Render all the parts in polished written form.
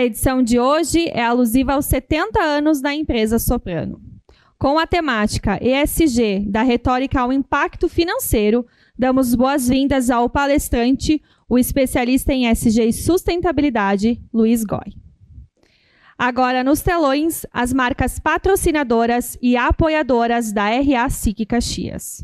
edição de hoje é alusiva aos 70 anos da empresa Soprano. Com a temática ESG, da retórica ao impacto financeiro, damos boas-vindas ao palestrante, o especialista em ESG e sustentabilidade, Luiz Goy. Agora nos telões, as marcas patrocinadoras e apoiadoras da RA SIC Caxias.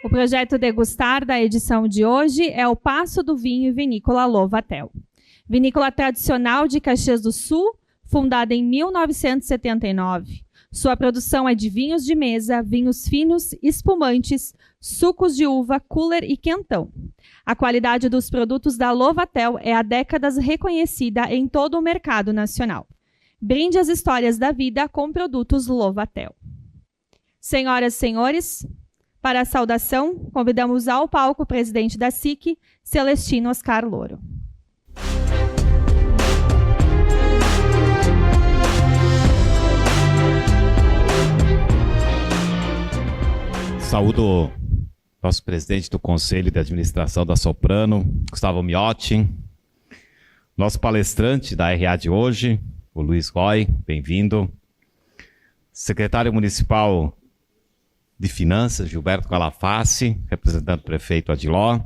O projeto Degustar da edição de hoje é o Passo do Vinho e Vinícola Lovatel. Vinícola tradicional de Caxias do Sul, fundada em 1979. Sua produção é de vinhos de mesa, vinhos finos, espumantes, sucos de uva, cooler e quentão. A qualidade dos produtos da Lovatel é há décadas reconhecida em todo o mercado nacional. Brinde as histórias da vida com produtos Lovatel. Senhoras e senhores, para a saudação, convidamos ao palco o presidente da SIC, Celestino Oscar Louro. Saúdo nosso presidente do Conselho de Administração da Soprano, Gustavo Miotti, nosso palestrante da RA de hoje, o Luiz Goy, bem-vindo, secretário municipal de Finanças, Gilberto Calafassi, representante do prefeito Adiló,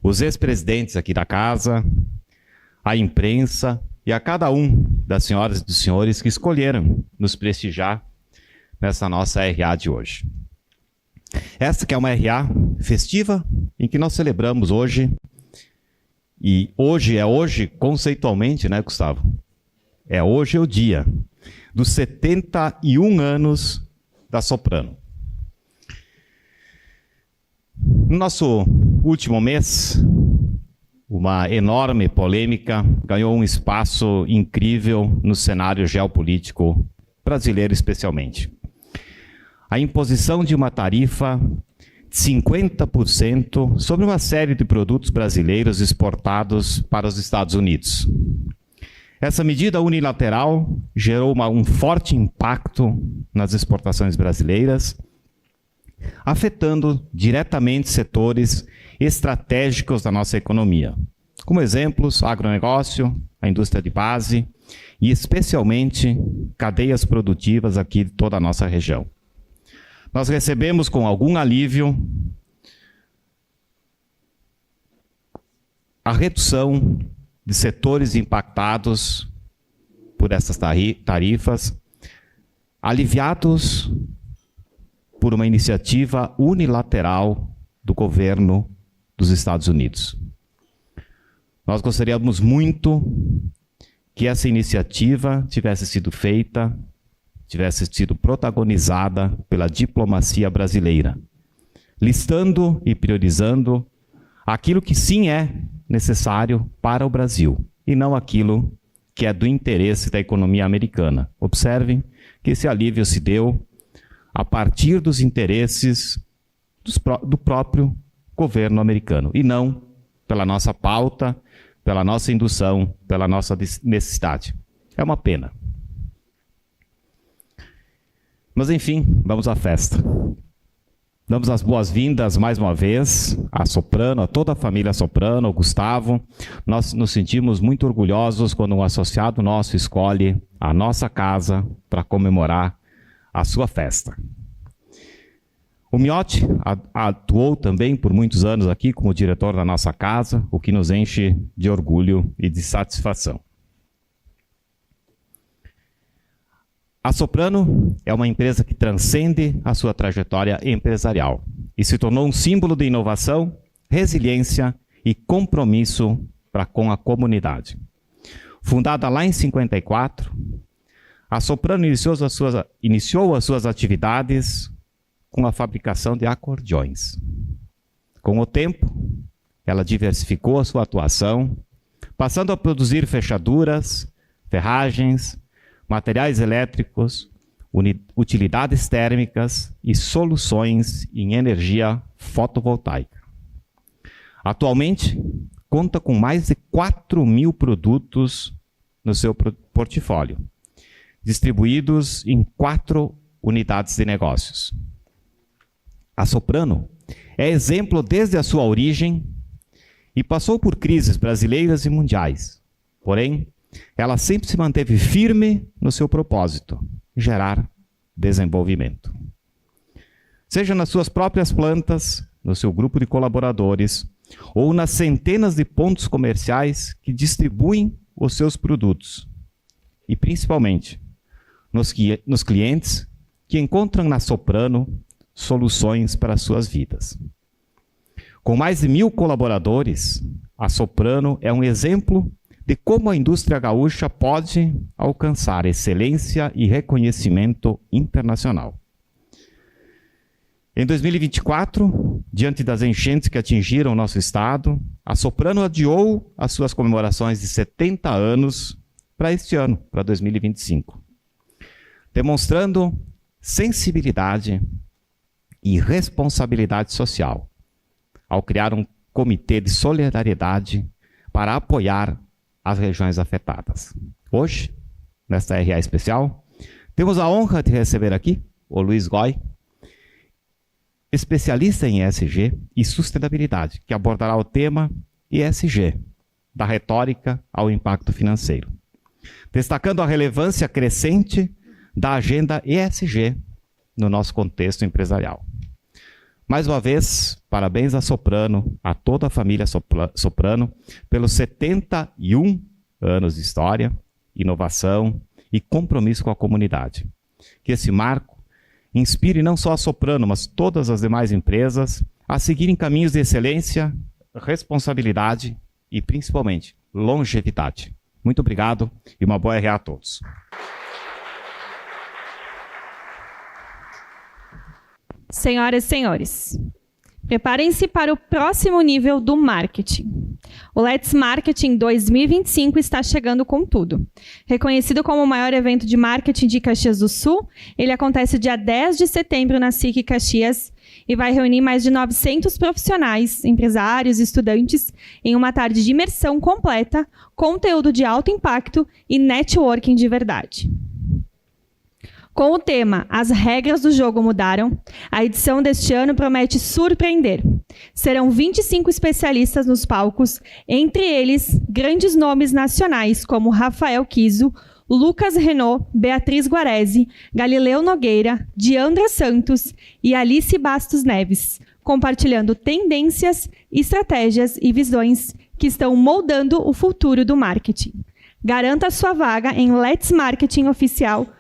os ex-presidentes aqui da casa, a imprensa e a cada um das senhoras e dos senhores que escolheram nos prestigiar nessa nossa RA de hoje. Esta que é uma RA festiva em que nós celebramos hoje, e hoje conceitualmente, né, Gustavo? Hoje é o dia dos 71 anos da Soprano. No nosso último mês, uma enorme polêmica ganhou um espaço incrível no cenário geopolítico brasileiro especialmente. A imposição de uma tarifa de 50% sobre uma série de produtos brasileiros exportados para os Estados Unidos. Essa medida unilateral gerou um forte impacto nas exportações brasileiras, afetando diretamente setores estratégicos da nossa economia. Como exemplos, agronegócio, a indústria de base e especialmente cadeias produtivas aqui de toda a nossa região. Nós recebemos com algum alívio a redução de setores impactados por essas tarifas, aliviados por uma iniciativa unilateral do governo dos Estados Unidos. Nós gostaríamos muito que essa iniciativa tivesse sido feita, tivesse sido protagonizada pela diplomacia brasileira, listando e priorizando aquilo que sim é necessário para o Brasil, e não aquilo que é do interesse da economia americana. Observem que esse alívio se deu a partir dos interesses do próprio governo americano, e não pela nossa pauta, pela nossa indução, pela nossa necessidade. É uma pena. Mas, enfim, vamos à festa. Damos as boas-vindas mais uma vez à Soprano, a toda a família Soprano, ao Gustavo. Nós nos sentimos muito orgulhosos quando um associado nosso escolhe a nossa casa para comemorar a sua festa. O Miotti atuou também por muitos anos aqui como diretor da nossa casa, o que nos enche de orgulho e de satisfação. A Soprano é uma empresa que transcende a sua trajetória empresarial e se tornou um símbolo de inovação, resiliência e compromisso para com a comunidade. Fundada lá em 54, a Soprano iniciou as suas atividades com a fabricação de acordeões. Com o tempo, ela diversificou a sua atuação, passando a produzir fechaduras, ferragens, materiais elétricos, utilidades térmicas e soluções em energia fotovoltaica. Atualmente, conta com mais de 4.000 produtos no seu portfólio, distribuídos em 4 unidades de negócios. A Soprano é exemplo desde a sua origem e passou por crises brasileiras e mundiais. Porém, ela sempre se manteve firme no seu propósito, gerar desenvolvimento. Seja nas suas próprias plantas, no seu grupo de colaboradores, ou nas centenas de pontos comerciais que distribuem os seus produtos. E, principalmente, nos clientes que encontram na Soprano soluções para as suas vidas. Com mais de 1.000 colaboradores, a Soprano é um exemplo de como a indústria gaúcha pode alcançar excelência e reconhecimento internacional. Em 2024, diante das enchentes que atingiram o nosso estado, a Soprano adiou as suas comemorações de 70 anos para este ano, para 2025, demonstrando sensibilidade e responsabilidade social, ao criar um comitê de solidariedade para apoiar as regiões afetadas. Hoje, nesta RA especial, temos a honra de receber aqui o Luiz Goy, especialista em ESG e sustentabilidade, que abordará o tema ESG, da retórica ao impacto financeiro, destacando a relevância crescente da agenda ESG no nosso contexto empresarial. Mais uma vez, parabéns à Soprano, a toda a família Soprano, pelos 71 anos de história, inovação e compromisso com a comunidade. Que esse marco inspire não só a Soprano, mas todas as demais empresas a seguirem caminhos de excelência, responsabilidade e, principalmente, longevidade. Muito obrigado e uma boa RA a todos. Senhoras e senhores, preparem-se para o próximo nível do marketing. O Let's Marketing 2025 está chegando com tudo. Reconhecido como o maior evento de marketing de Caxias do Sul, ele acontece dia 10 de setembro na SIC Caxias e vai reunir mais de 900 profissionais, empresários e estudantes em uma tarde de imersão completa, conteúdo de alto impacto e networking de verdade. Com o tema As regras do jogo mudaram, a edição deste ano promete surpreender. Serão 25 especialistas nos palcos, entre eles grandes nomes nacionais como Rafael Kiso, Lucas Renault, Beatriz Guarese, Galileu Nogueira, Diandra Santos e Alice Bastos Neves, compartilhando tendências, estratégias e visões que estão moldando o futuro do marketing. Garanta sua vaga em letsmarketingoficial.com.br.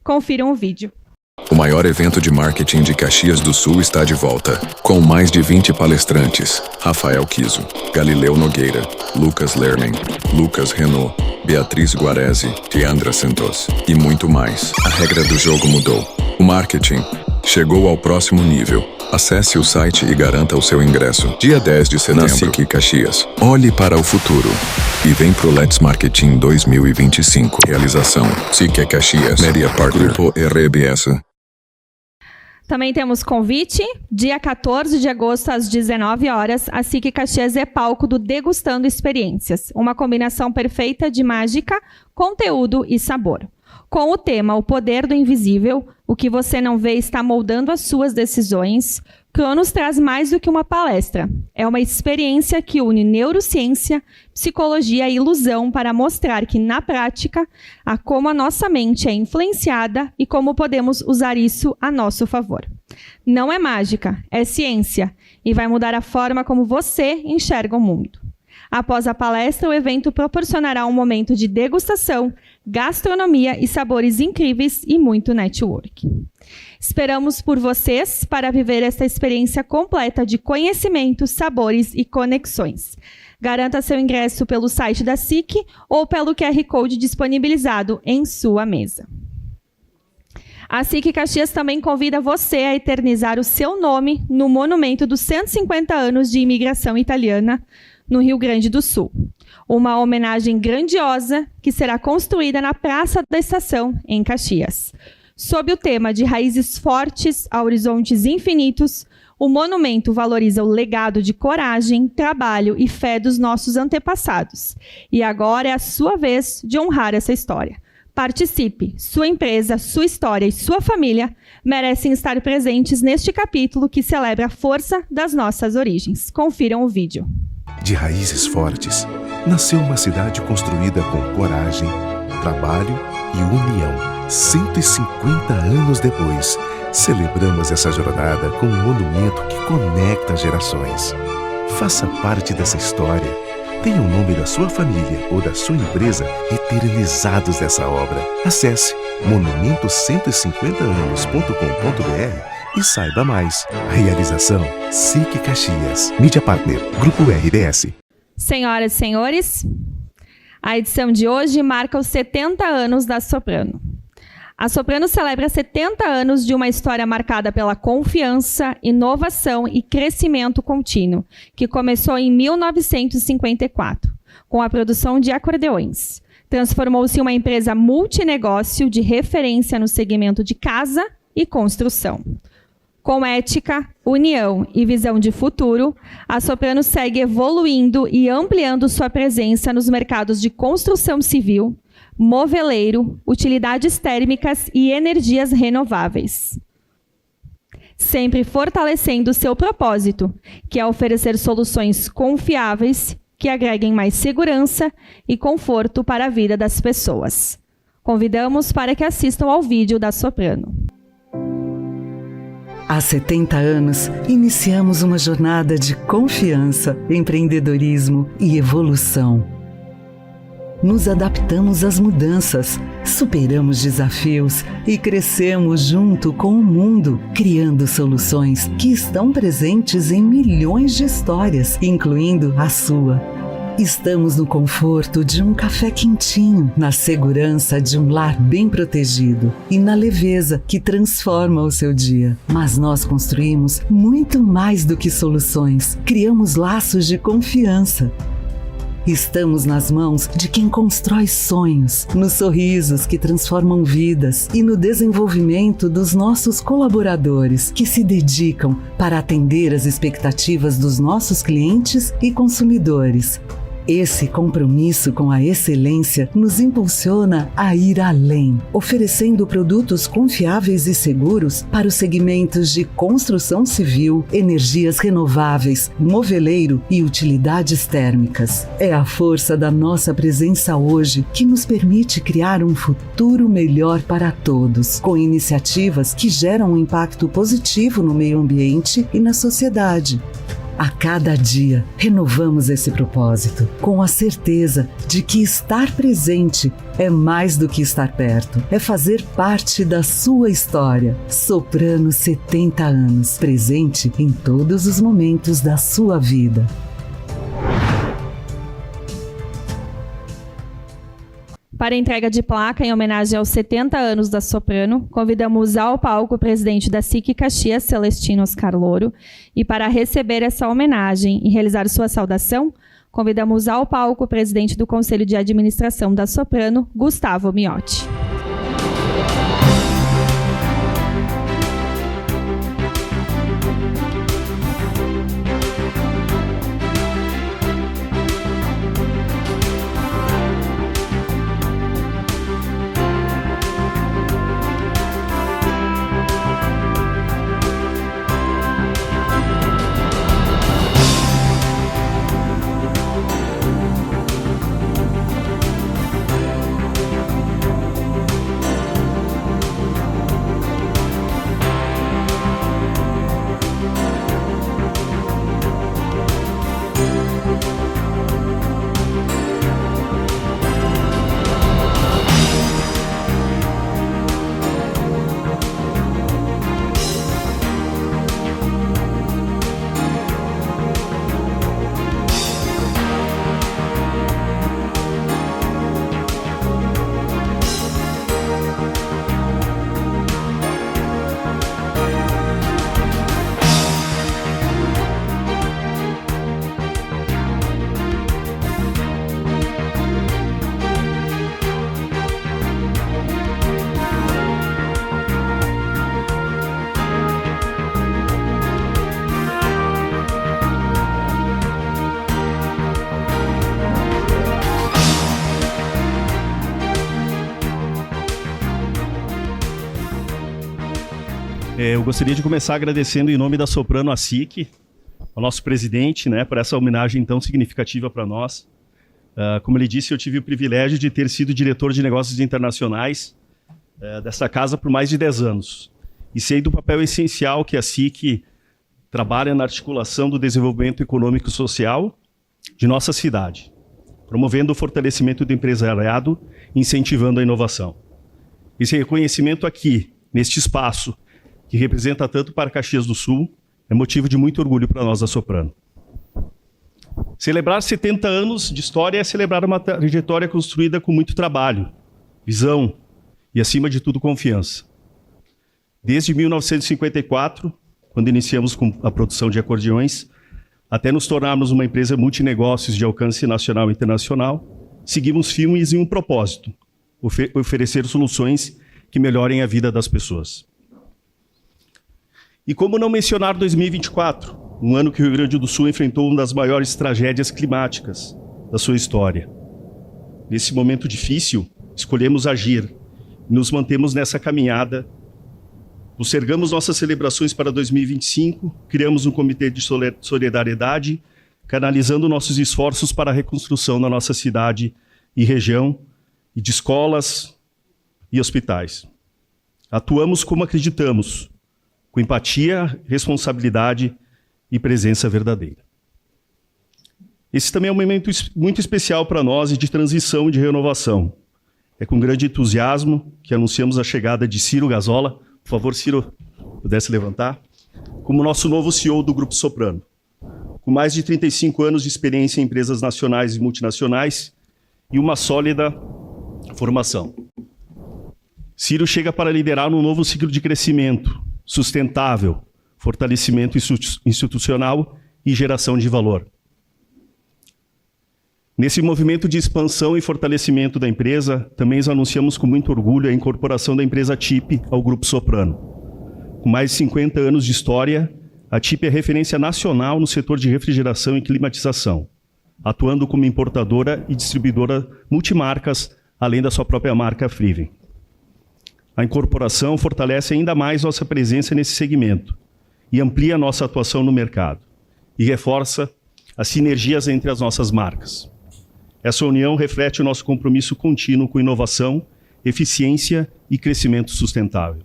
Confiram o vídeo. O maior evento de marketing de Caxias do Sul está de volta, com mais de 20 palestrantes: Rafael Kiso, Galileu Nogueira, Lucas Lerman, Lucas Renault, Beatriz Guarese, Diandra Santos e muito mais. A regra do jogo mudou. O marketing chegou ao próximo nível. Acesse o site e garanta o seu ingresso. Dia 10 de setembro, na SIC Caxias. Olhe para o futuro e vem pro Let's Marketing 2025. Realização: SIC Caxias, Media Partner, Grupo RBS. Também temos convite, dia 14 de agosto, às 19 horas, a SIC Caxias é palco do Degustando Experiências, uma combinação perfeita de mágica, conteúdo e sabor. Com o tema O Poder do Invisível, o que você não vê está moldando as suas decisões, Cronos traz mais do que uma palestra. É uma experiência que une neurociência, psicologia e ilusão para mostrar que, na prática, como a nossa mente é influenciada e como podemos usar isso a nosso favor. Não é mágica, é ciência e vai mudar a forma como você enxerga o mundo. Após a palestra, o evento proporcionará um momento de degustação, gastronomia e sabores incríveis e muito network. Esperamos por vocês para viver esta experiência completa de conhecimento, sabores e conexões. Garanta seu ingresso pelo site da SIC ou pelo QR Code disponibilizado em sua mesa. A SIC Caxias também convida você a eternizar o seu nome no monumento dos 150 anos de imigração italiana no Rio Grande do Sul. Uma homenagem grandiosa que será construída na Praça da Estação, em Caxias. Sob o tema de Raízes Fortes a Horizontes Infinitos, o monumento valoriza o legado de coragem, trabalho e fé dos nossos antepassados. E agora é a sua vez de honrar essa história. Participe! Sua empresa, sua história e sua família merecem estar presentes neste capítulo que celebra a força das nossas origens. Confiram o vídeo. De raízes fortes, nasceu uma cidade construída com coragem, trabalho e união. 150 anos depois, celebramos essa jornada com um monumento que conecta gerações. Faça parte dessa história. Tenha o nome da sua família ou da sua empresa eternizados nessa obra. Acesse monumento150anos.com.br e saiba mais. Realização SIC Caxias. Mídia Partner, Grupo RBS. Senhoras e senhores, a edição de hoje marca os 70 anos da Soprano. A Soprano celebra 70 anos de uma história marcada pela confiança, inovação e crescimento contínuo, que começou em 1954, com a produção de acordeões. Transformou-se em uma empresa multinegócio de referência no segmento de casa e construção. Com ética, união e visão de futuro, a Soprano segue evoluindo e ampliando sua presença nos mercados de construção civil, moveleiro, utilidades térmicas e energias renováveis. Sempre fortalecendo seu propósito, que é oferecer soluções confiáveis que agreguem mais segurança e conforto para a vida das pessoas. Convidamos para que assistam ao vídeo da Soprano. Há 70 anos, iniciamos uma jornada de confiança, empreendedorismo e evolução. Nos adaptamos às mudanças, superamos desafios e crescemos junto com o mundo, criando soluções que estão presentes em milhões de histórias, incluindo a sua. Estamos no conforto de um café quentinho, na segurança de um lar bem protegido e na leveza que transforma o seu dia. Mas nós construímos muito mais do que soluções. Criamos laços de confiança. Estamos nas mãos de quem constrói sonhos, nos sorrisos que transformam vidas e no desenvolvimento dos nossos colaboradores que se dedicam para atender as expectativas dos nossos clientes e consumidores. Esse compromisso com a excelência nos impulsiona a ir além, oferecendo produtos confiáveis e seguros para os segmentos de construção civil, energias renováveis, moveleiro e utilidades térmicas. É a força da nossa presença hoje que nos permite criar um futuro melhor para todos, com iniciativas que geram um impacto positivo no meio ambiente e na sociedade. A cada dia, renovamos esse propósito, com a certeza de que estar presente é mais do que estar perto, é fazer parte da sua história. Soprano 70 anos, presente em todos os momentos da sua vida. Para a entrega de placa em homenagem aos 70 anos da Soprano, convidamos ao palco o presidente da SIC Caxias, Celestino Oscar Louro, e para receber essa homenagem e realizar sua saudação, convidamos ao palco o presidente do Conselho de Administração da Soprano, Gustavo Miotti. Eu gostaria de começar agradecendo em nome da Soprano a SIC, ao nosso presidente, né, por essa homenagem tão significativa para nós. Como ele disse, eu tive o privilégio de ter sido diretor de negócios internacionais dessa casa por mais de 10 anos. E sei do papel essencial que a SIC trabalha na articulação do desenvolvimento econômico e social de nossa cidade, promovendo o fortalecimento do empresariado e incentivando a inovação. Esse reconhecimento aqui, neste espaço, que representa tanto para Caxias do Sul, é motivo de muito orgulho para nós da Soprano. Celebrar 70 anos de história é celebrar uma trajetória construída com muito trabalho, visão e, acima de tudo, confiança. Desde 1954, quando iniciamos com a produção de acordeões, até nos tornarmos uma empresa multinegócios de alcance nacional e internacional, seguimos firmes em um propósito: oferecer soluções que melhorem a vida das pessoas. E como não mencionar 2024, um ano que o Rio Grande do Sul enfrentou uma das maiores tragédias climáticas da sua história. Nesse momento difícil, escolhemos agir e nos mantemos nessa caminhada. Postergamos nossas celebrações para 2025, criamos um comitê de solidariedade, canalizando nossos esforços para a reconstrução da nossa cidade e região, e de escolas e hospitais. Atuamos como acreditamos, com empatia, responsabilidade e presença verdadeira. Esse também é um momento muito especial para nós e de transição e de renovação. É com grande entusiasmo que anunciamos a chegada de Ciro Gazola. Por favor, Ciro, pudesse levantar, como nosso novo CEO do Grupo Soprano. Com mais de 35 anos de experiência em empresas nacionais e multinacionais e uma sólida formação. Ciro chega para liderar um novo ciclo de crescimento sustentável, fortalecimento institucional e geração de valor. Nesse movimento de expansão e fortalecimento da empresa, também anunciamos com muito orgulho a incorporação da empresa TIP ao Grupo Soprano. Com mais de 50 anos de história, a TIP é referência nacional no setor de refrigeração e climatização, atuando como importadora e distribuidora multimarcas, além da sua própria marca Friven. A incorporação fortalece ainda mais nossa presença nesse segmento e amplia nossa atuação no mercado e reforça as sinergias entre as nossas marcas. Essa união reflete o nosso compromisso contínuo com inovação, eficiência e crescimento sustentável.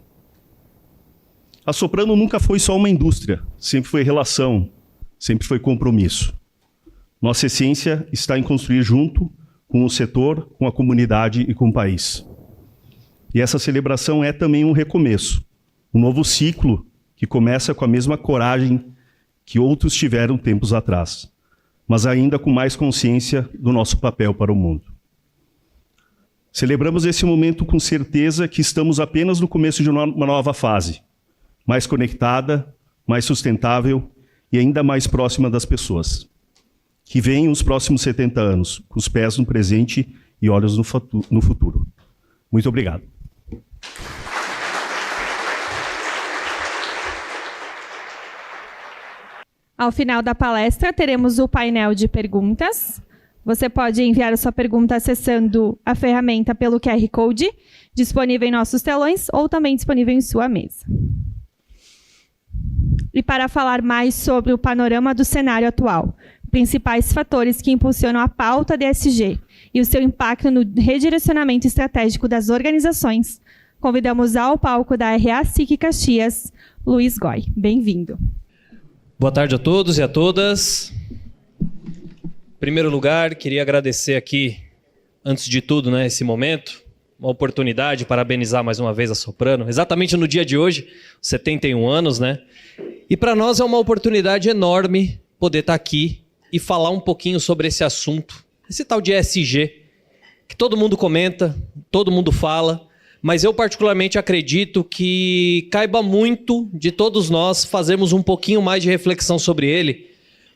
A Soprano nunca foi só uma indústria, sempre foi relação, sempre foi compromisso. Nossa essência está em construir junto com o setor, com a comunidade e com o país. E essa celebração é também um recomeço, um novo ciclo que começa com a mesma coragem que outros tiveram tempos atrás, mas ainda com mais consciência do nosso papel para o mundo. Celebramos esse momento com certeza que estamos apenas no começo de uma nova fase, mais conectada, mais sustentável e ainda mais próxima das pessoas. Que venham os próximos 70 anos, com os pés no presente e olhos no futuro. Muito obrigado. Ao final da palestra, teremos o painel de perguntas. Você pode enviar a sua pergunta acessando a ferramenta pelo QR Code, disponível em nossos telões ou também disponível em sua mesa. E para falar mais sobre o panorama do cenário atual, principais fatores que impulsionam a pauta DSG e o seu impacto no redirecionamento estratégico das organizações, convidamos ao palco da RA SIC Caxias, Luiz Goy. Bem-vindo. Boa tarde a todos e a todas. Em primeiro lugar, queria agradecer aqui, antes de tudo, esse momento, uma oportunidade, parabenizar mais uma vez a Soprano, exatamente no dia de hoje, 71 anos, E para nós é uma oportunidade enorme poder estar aqui e falar um pouquinho sobre esse assunto, esse tal de ESG, que todo mundo comenta, todo mundo fala, mas eu particularmente acredito que caiba muito de todos nós fazermos um pouquinho mais de reflexão sobre ele,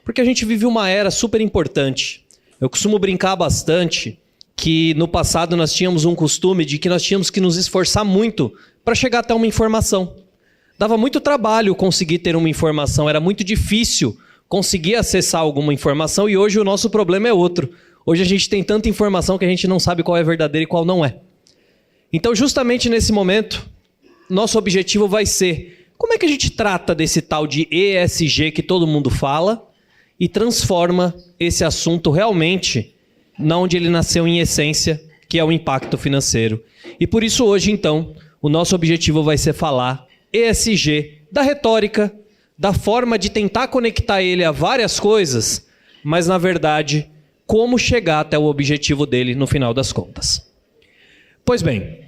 porque a gente vive uma era super importante. Eu costumo brincar bastante que no passado nós tínhamos um costume de que nós tínhamos que nos esforçar muito para chegar até uma informação. Dava muito trabalho conseguir ter uma informação, era muito difícil conseguir acessar alguma informação e hoje o nosso problema é outro. Hoje a gente tem tanta informação que a gente não sabe qual é verdadeira e qual não é. Então, justamente nesse momento, nosso objetivo vai ser como é que a gente trata desse tal de ESG que todo mundo fala e transforma esse assunto realmente na onde ele nasceu em essência, que é o impacto financeiro. E por isso hoje, então, o nosso objetivo vai ser falar ESG, da retórica, da forma de tentar conectar ele a várias coisas, mas, na verdade, como chegar até o objetivo dele no final das contas. Pois bem,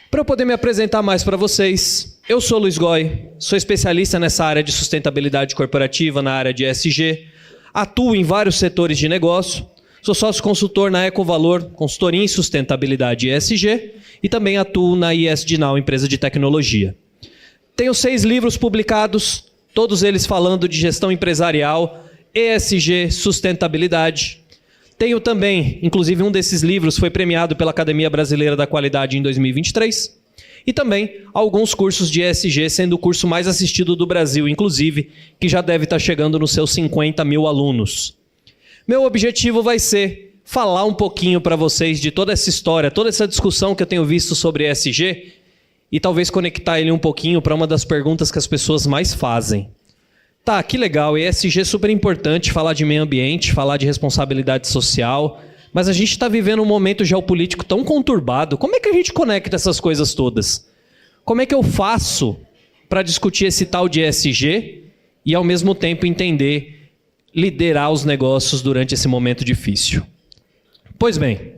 para eu poder me apresentar mais para vocês, eu sou Luiz Goy, sou especialista nessa área de sustentabilidade corporativa, na área de ESG, atuo em vários setores de negócio, sou sócio consultor na Ecovalor, consultoria em sustentabilidade e ESG, e também atuo na ESG Now, empresa de tecnologia. Tenho 6 livros publicados, todos eles falando de gestão empresarial, ESG, sustentabilidade. Tenho também, inclusive um desses livros foi premiado pela Academia Brasileira da Qualidade em 2023, e também alguns cursos de ESG, sendo o curso mais assistido do Brasil, inclusive, que já deve estar chegando nos seus 50 mil alunos. Meu objetivo vai ser falar um pouquinho para vocês de toda essa história, toda essa discussão que eu tenho visto sobre ESG e talvez conectar ele um pouquinho para uma das perguntas que as pessoas mais fazem. Tá, que legal, ESG é super importante, falar de meio ambiente, falar de responsabilidade social, mas a gente está vivendo um momento geopolítico tão conturbado, como é que a gente conecta essas coisas todas? Como é que eu faço para discutir esse tal de ESG e ao mesmo tempo entender liderar os negócios durante esse momento difícil? Pois bem,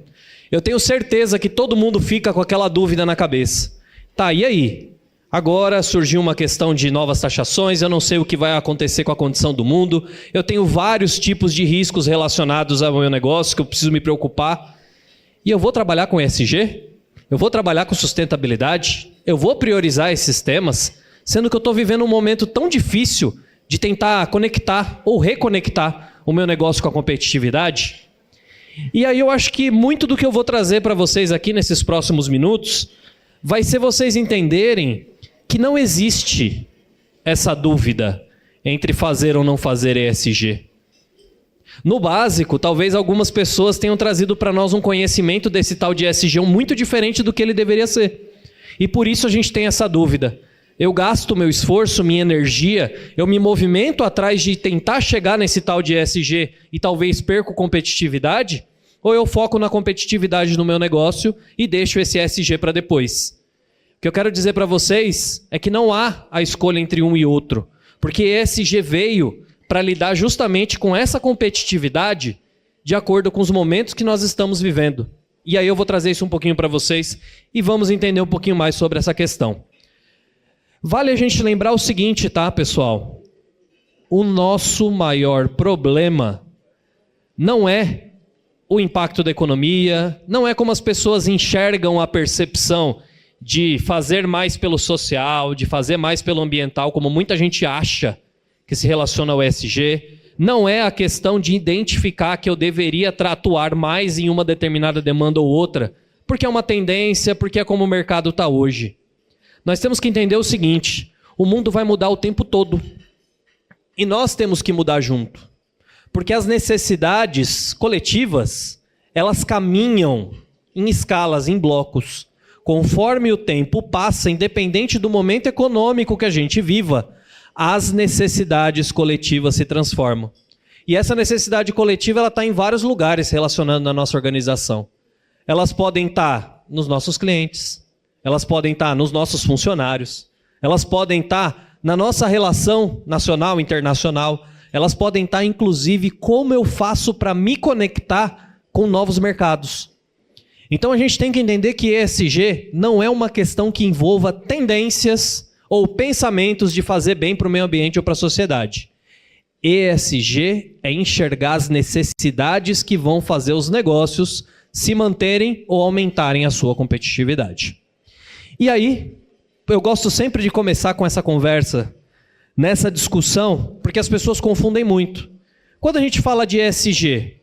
eu tenho certeza que todo mundo fica com aquela dúvida na cabeça. Tá, e aí? Agora surgiu uma questão de novas taxações, eu não sei o que vai acontecer com a condição do mundo, eu tenho vários tipos de riscos relacionados ao meu negócio que eu preciso me preocupar. E eu vou trabalhar com ESG? Eu vou trabalhar com sustentabilidade? Eu vou priorizar esses temas? Sendo que eu estou vivendo um momento tão difícil de tentar conectar ou reconectar o meu negócio com a competitividade. E aí eu acho que muito do que eu vou trazer para vocês aqui nesses próximos minutos vai ser vocês entenderem que não existe essa dúvida entre fazer ou não fazer ESG. No básico, talvez algumas pessoas tenham trazido para nós um conhecimento desse tal de ESG muito diferente do que ele deveria ser. E por isso a gente tem essa dúvida. Eu gasto meu esforço, minha energia, eu me movimento atrás de tentar chegar nesse tal de ESG e talvez perco competitividade, ou eu foco na competitividade no meu negócio e deixo esse ESG para depois. O que eu quero dizer para vocês é que não há a escolha entre um e outro, porque ESG veio para lidar justamente com essa competitividade de acordo com os momentos que nós estamos vivendo. E aí eu vou trazer isso um pouquinho para vocês e vamos entender um pouquinho mais sobre essa questão. Vale a gente lembrar o seguinte, tá, pessoal? O nosso maior problema não é o impacto da economia, não é como as pessoas enxergam a percepção de fazer mais pelo social, de fazer mais pelo ambiental, como muita gente acha que se relaciona ao ESG. Não é a questão de identificar que eu deveria atuar mais em uma determinada demanda ou outra, porque é uma tendência, porque é como o mercado está hoje. Nós temos que entender o seguinte, o mundo vai mudar o tempo todo. E nós temos que mudar junto. Porque as necessidades coletivas, elas caminham em escalas, em blocos. Conforme o tempo passa, independente do momento econômico que a gente viva, as necessidades coletivas se transformam. E essa necessidade coletiva ela está em vários lugares relacionando na nossa organização. Elas podem estar nos nossos clientes, elas podem estar nos nossos funcionários, elas podem estar na nossa relação nacional, internacional, elas podem estar, inclusive, como eu faço para me conectar com novos mercados. Então a gente tem que entender que ESG não é uma questão que envolva tendências ou pensamentos de fazer bem para o meio ambiente ou para a sociedade. ESG é enxergar as necessidades que vão fazer os negócios se manterem ou aumentarem a sua competitividade. E aí, eu gosto sempre de começar com essa conversa, nessa discussão, porque as pessoas confundem muito. Quando a gente fala de ESG,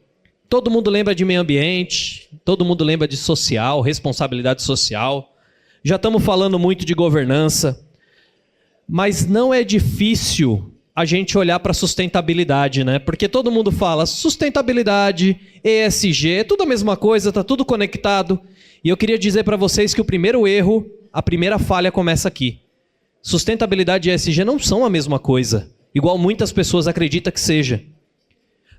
todo mundo lembra de meio ambiente, todo mundo lembra de social, responsabilidade social. Já estamos falando muito de governança, mas não é difícil a gente olhar para a sustentabilidade, né? Porque todo mundo fala sustentabilidade, ESG, é tudo a mesma coisa, está tudo conectado. E eu queria dizer para vocês que o primeiro erro, a primeira falha começa aqui. Sustentabilidade e ESG não são a mesma coisa, igual muitas pessoas acreditam que seja.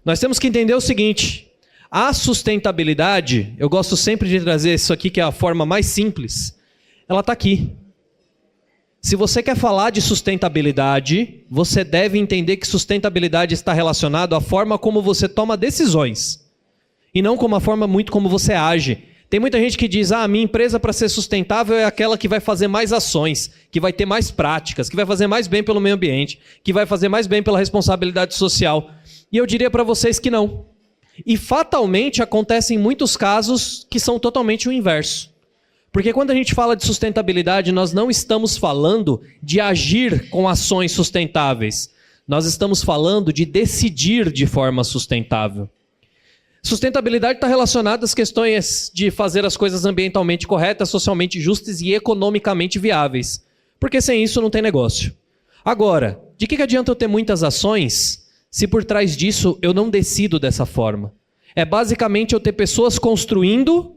Nós temos que entender o seguinte: a sustentabilidade, eu gosto sempre de trazer isso aqui, que é a forma mais simples, ela está aqui. Se você quer falar de sustentabilidade, você deve entender que sustentabilidade está relacionado à forma como você toma decisões, e não como a forma muito como você age. Tem muita gente que diz, a minha empresa para ser sustentável é aquela que vai fazer mais ações, que vai ter mais práticas, que vai fazer mais bem pelo meio ambiente, que vai fazer mais bem pela responsabilidade social. E eu diria para vocês que não. E fatalmente acontecem muitos casos que são totalmente o inverso. Porque quando a gente fala de sustentabilidade, nós não estamos falando de agir com ações sustentáveis. Nós estamos falando de decidir de forma sustentável. Sustentabilidade está relacionada às questões de fazer as coisas ambientalmente corretas, socialmente justas e economicamente viáveis. Porque sem isso não tem negócio. Agora, de que adianta eu ter muitas ações se por trás disso eu não decido dessa forma? É basicamente eu ter pessoas construindo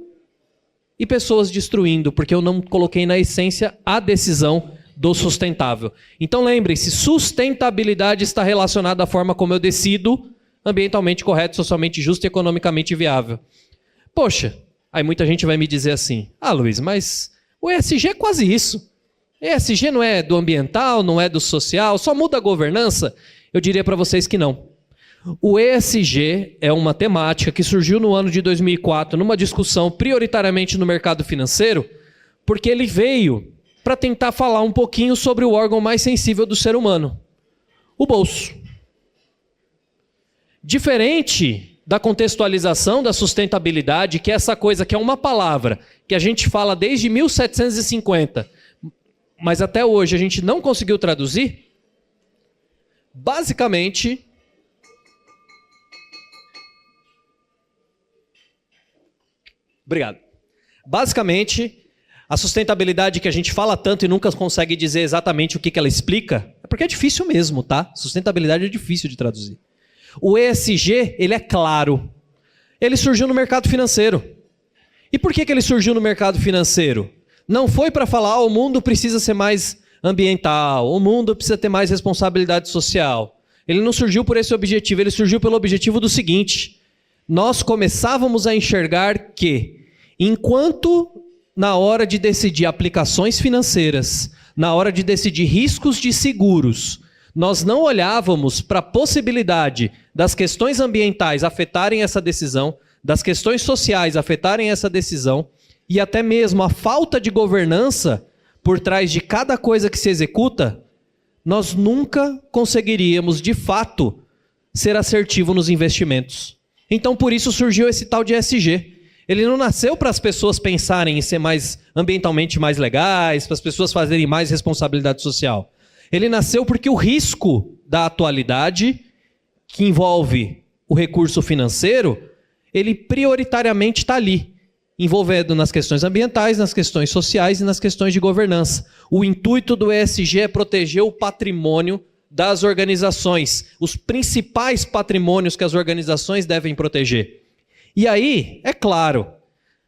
e pessoas destruindo, porque eu não coloquei na essência a decisão do sustentável. Então lembre-se, sustentabilidade está relacionada à forma como eu decido, ambientalmente correto, socialmente justo e economicamente viável. Poxa, aí muita gente vai me dizer assim, Luiz, mas o ESG é quase isso. ESG não é do ambiental, não é do social, só muda a governança? Eu diria para vocês que não. O ESG é uma temática que surgiu no ano de 2004 numa discussão prioritariamente no mercado financeiro, porque ele veio para tentar falar um pouquinho sobre o órgão mais sensível do ser humano, o bolso. Diferente da contextualização da sustentabilidade, que é essa coisa que é uma palavra que a gente fala desde 1750, mas até hoje a gente não conseguiu traduzir, basicamente a sustentabilidade que a gente fala tanto e nunca consegue dizer exatamente o que ela explica, é porque é difícil mesmo, tá? Sustentabilidade é difícil de traduzir. O ESG, ele é claro. Ele surgiu no mercado financeiro. E por que ele surgiu no mercado financeiro? Não foi para falar, o mundo precisa ser mais ambiental, o mundo precisa ter mais responsabilidade social. Ele não surgiu por esse objetivo, ele surgiu pelo objetivo do seguinte: nós começávamos a enxergar que, enquanto na hora de decidir aplicações financeiras, na hora de decidir riscos de seguros, nós não olhávamos para a possibilidade das questões ambientais afetarem essa decisão, das questões sociais afetarem essa decisão, e até mesmo a falta de governança por trás de cada coisa que se executa, nós nunca conseguiríamos, de fato, ser assertivo nos investimentos. Então, por isso surgiu esse tal de ESG. Ele não nasceu para as pessoas pensarem em ser mais ambientalmente mais legais, para as pessoas fazerem mais responsabilidade social. Ele nasceu porque o risco da atualidade, que envolve o recurso financeiro, ele prioritariamente está ali, envolvendo nas questões ambientais, nas questões sociais e nas questões de governança. O intuito do ESG é proteger o patrimônio das organizações, os principais patrimônios que as organizações devem proteger. E aí, é claro,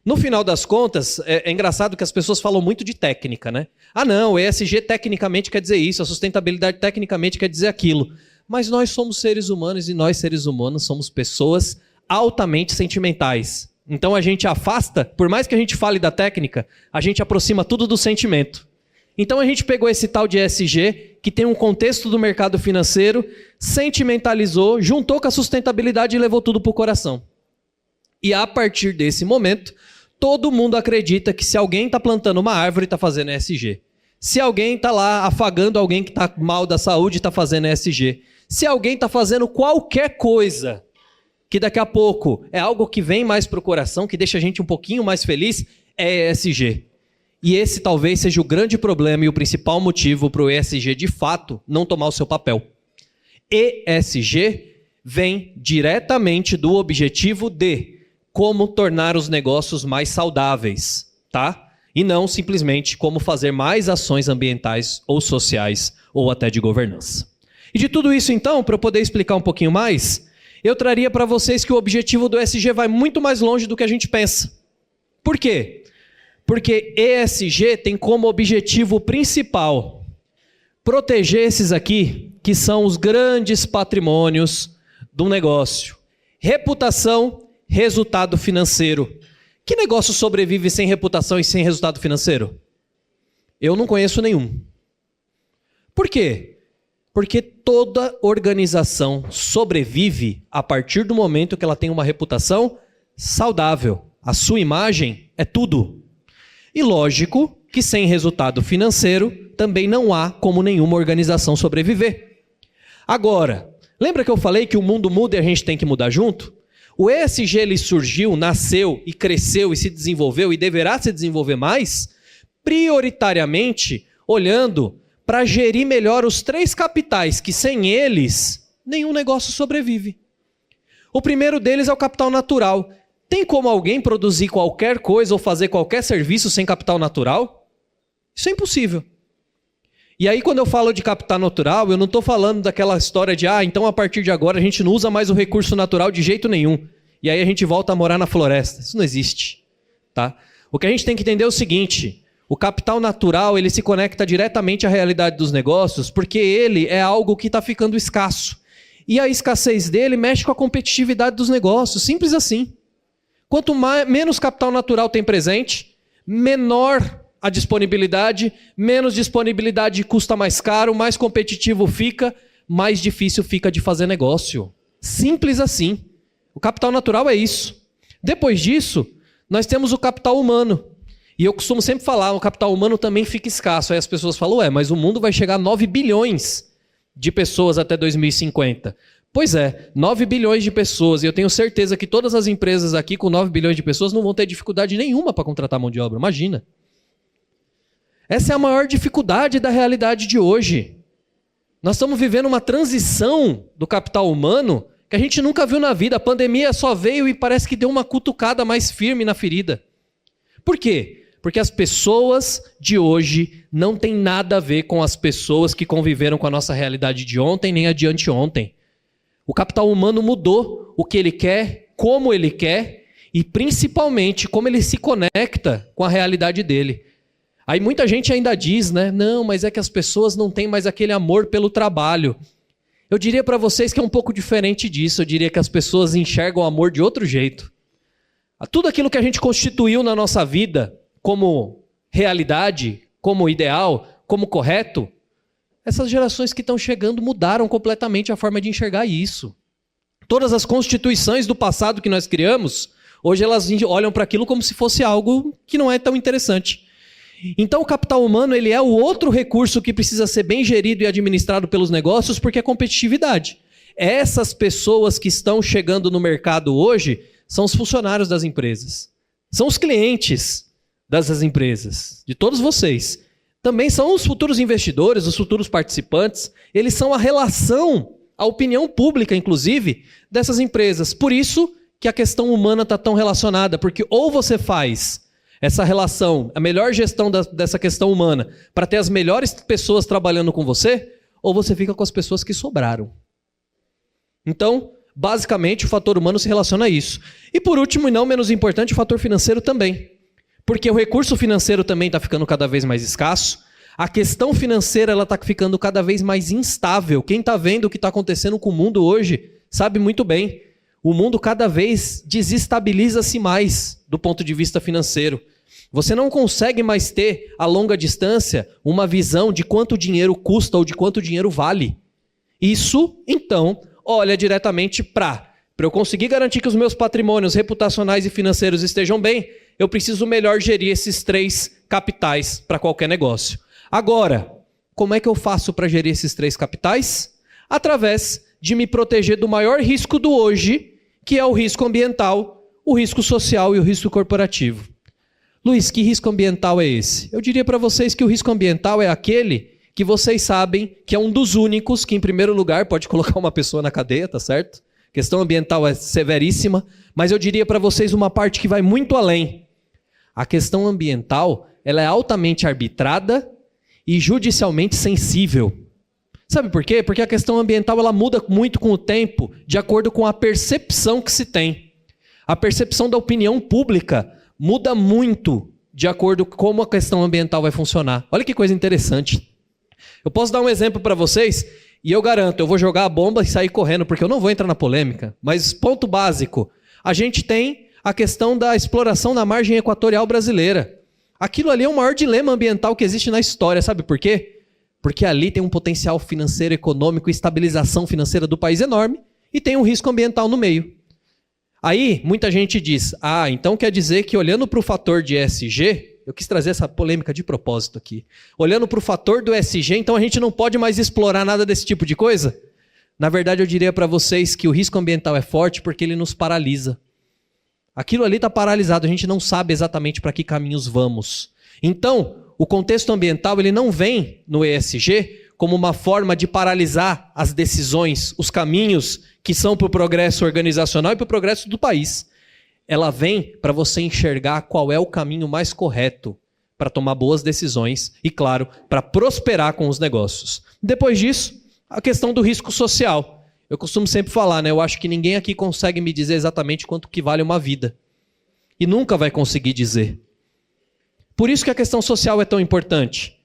no final das contas, é engraçado que as pessoas falam muito de técnica, né? Não, o ESG tecnicamente quer dizer isso, a sustentabilidade tecnicamente quer dizer aquilo. Mas nós somos seres humanos e nós, seres humanos, somos pessoas altamente sentimentais. Então a gente afasta, por mais que a gente fale da técnica, a gente aproxima tudo do sentimento. Então a gente pegou esse tal de ESG, que tem um contexto do mercado financeiro, sentimentalizou, juntou com a sustentabilidade e levou tudo para o coração. E a partir desse momento, todo mundo acredita que se alguém está plantando uma árvore, está fazendo ESG. Se alguém está lá afagando alguém que está mal da saúde, está fazendo ESG. Se alguém está fazendo qualquer coisa, que daqui a pouco é algo que vem mais para o coração, que deixa a gente um pouquinho mais feliz, é ESG. E esse talvez seja o grande problema e o principal motivo para o ESG, de fato, não tomar o seu papel. ESG vem diretamente do objetivo de como tornar os negócios mais saudáveis, tá? E não simplesmente como fazer mais ações ambientais ou sociais ou até de governança. E de tudo isso, então, para eu poder explicar um pouquinho mais, eu traria para vocês que o objetivo do ESG vai muito mais longe do que a gente pensa. Por quê? Porque ESG tem como objetivo principal proteger esses aqui, que são os grandes patrimônios do negócio. Reputação, resultado financeiro. Que negócio sobrevive sem reputação e sem resultado financeiro? Eu não conheço nenhum. Por quê? Porque toda organização sobrevive a partir do momento que ela tem uma reputação saudável. A sua imagem é tudo. E lógico que sem resultado financeiro também não há como nenhuma organização sobreviver. Agora, lembra que eu falei que o mundo muda e a gente tem que mudar junto? O ESG ele surgiu, nasceu e cresceu e se desenvolveu e deverá se desenvolver mais, prioritariamente olhando para gerir melhor os 3 capitais, que sem eles nenhum negócio sobrevive. O primeiro deles é o capital natural. Tem como alguém produzir qualquer coisa ou fazer qualquer serviço sem capital natural? Isso é impossível. E aí quando eu falo de capital natural, eu não estou falando daquela história de então a partir de agora a gente não usa mais o recurso natural de jeito nenhum. E aí a gente volta a morar na floresta. Isso não existe. Tá? O que a gente tem que entender é o seguinte: o capital natural ele se conecta diretamente à realidade dos negócios porque ele é algo que está ficando escasso. E a escassez dele mexe com a competitividade dos negócios. Simples assim. Quanto menos capital natural tem presente, menor a disponibilidade, menos disponibilidade custa mais caro, mais competitivo fica, mais difícil fica de fazer negócio. Simples assim. O capital natural é isso. Depois disso, nós temos o capital humano. E eu costumo sempre falar, o capital humano também fica escasso. Aí as pessoas falam, mas o mundo vai chegar a 9 bilhões de pessoas até 2050. Pois é, 9 bilhões de pessoas. E eu tenho certeza que todas as empresas aqui com 9 bilhões de pessoas não vão ter dificuldade nenhuma para contratar mão de obra. Imagina. Essa é a maior dificuldade da realidade de hoje. Nós estamos vivendo uma transição do capital humano que a gente nunca viu na vida. A pandemia só veio e parece que deu uma cutucada mais firme na ferida. Por quê? Porque as pessoas de hoje não têm nada a ver com as pessoas que conviveram com a nossa realidade de ontem nem a de anteontem. O capital humano mudou o que ele quer, como ele quer e principalmente como ele se conecta com a realidade dele. Aí muita gente ainda diz, não, mas é que as pessoas não têm mais aquele amor pelo trabalho. Eu diria para vocês que é um pouco diferente disso. Eu diria que as pessoas enxergam o amor de outro jeito. Tudo aquilo que a gente constituiu na nossa vida como realidade, como ideal, como correto, essas gerações que estão chegando mudaram completamente a forma de enxergar isso. Todas as constituições do passado que nós criamos, hoje elas olham para aquilo como se fosse algo que não é tão interessante. Então o capital humano ele é o outro recurso que precisa ser bem gerido e administrado pelos negócios porque é competitividade. Essas pessoas que estão chegando no mercado hoje são os funcionários das empresas. São os clientes dessas empresas, de todos vocês. Também são os futuros investidores, os futuros participantes. Eles são a relação, a opinião pública, inclusive, dessas empresas. Por isso que a questão humana está tão relacionada, porque ou você faz essa relação, a melhor gestão dessa questão humana, para ter as melhores pessoas trabalhando com você, ou você fica com as pessoas que sobraram. Então, basicamente, o fator humano se relaciona a isso. E por último, e não menos importante, o fator financeiro também. Porque o recurso financeiro também está ficando cada vez mais escasso. A questão financeira está ficando cada vez mais instável. Quem está vendo o que está acontecendo com o mundo hoje sabe muito bem. O mundo cada vez desestabiliza-se mais do ponto de vista financeiro. Você não consegue mais ter, a longa distância, uma visão de quanto dinheiro custa ou de quanto dinheiro vale. Isso, então, olha diretamente para eu conseguir garantir que os meus patrimônios reputacionais e financeiros estejam bem, eu preciso melhor gerir esses 3 capitais para qualquer negócio. Agora, como é que eu faço para gerir esses 3 capitais? Através de me proteger do maior risco do hoje, que é o risco ambiental, o risco social e o risco corporativo. Luiz, que risco ambiental é esse? Eu diria para vocês que o risco ambiental é aquele que vocês sabem que é um dos únicos que, em primeiro lugar, pode colocar uma pessoa na cadeia, tá certo? A questão ambiental é severíssima, mas eu diria para vocês uma parte que vai muito além. A questão ambiental, ela é altamente arbitrada e judicialmente sensível. Sabe por quê? Porque a questão ambiental ela muda muito com o tempo, de acordo com a percepção que se tem. A percepção da opinião pública muda muito de acordo com como a questão ambiental vai funcionar. Olha que coisa interessante. Eu posso dar um exemplo para vocês e eu garanto, eu vou jogar a bomba e sair correndo, porque eu não vou entrar na polêmica. Mas ponto básico, a gente tem a questão da exploração da margem equatorial brasileira. Aquilo ali é o maior dilema ambiental que existe na história, sabe por quê? Porque ali tem um potencial financeiro, econômico e estabilização financeira do país enorme e tem um risco ambiental no meio. Aí, muita gente diz, então quer dizer que olhando para o fator de ESG, eu quis trazer essa polêmica de propósito aqui, olhando para o fator do ESG, então a gente não pode mais explorar nada desse tipo de coisa? Na verdade, eu diria para vocês que o risco ambiental é forte porque ele nos paralisa. Aquilo ali está paralisado, a gente não sabe exatamente para que caminhos vamos. Então, o contexto ambiental ele não vem no ESG como uma forma de paralisar as decisões, os caminhos que são para o progresso organizacional e para o progresso do país. Ela vem para você enxergar qual é o caminho mais correto para tomar boas decisões e, claro, para prosperar com os negócios. Depois disso, a questão do risco social. Eu costumo sempre falar, né? Eu acho que ninguém aqui consegue me dizer exatamente quanto que vale uma vida. E nunca vai conseguir dizer. Por isso que a questão social é tão importante.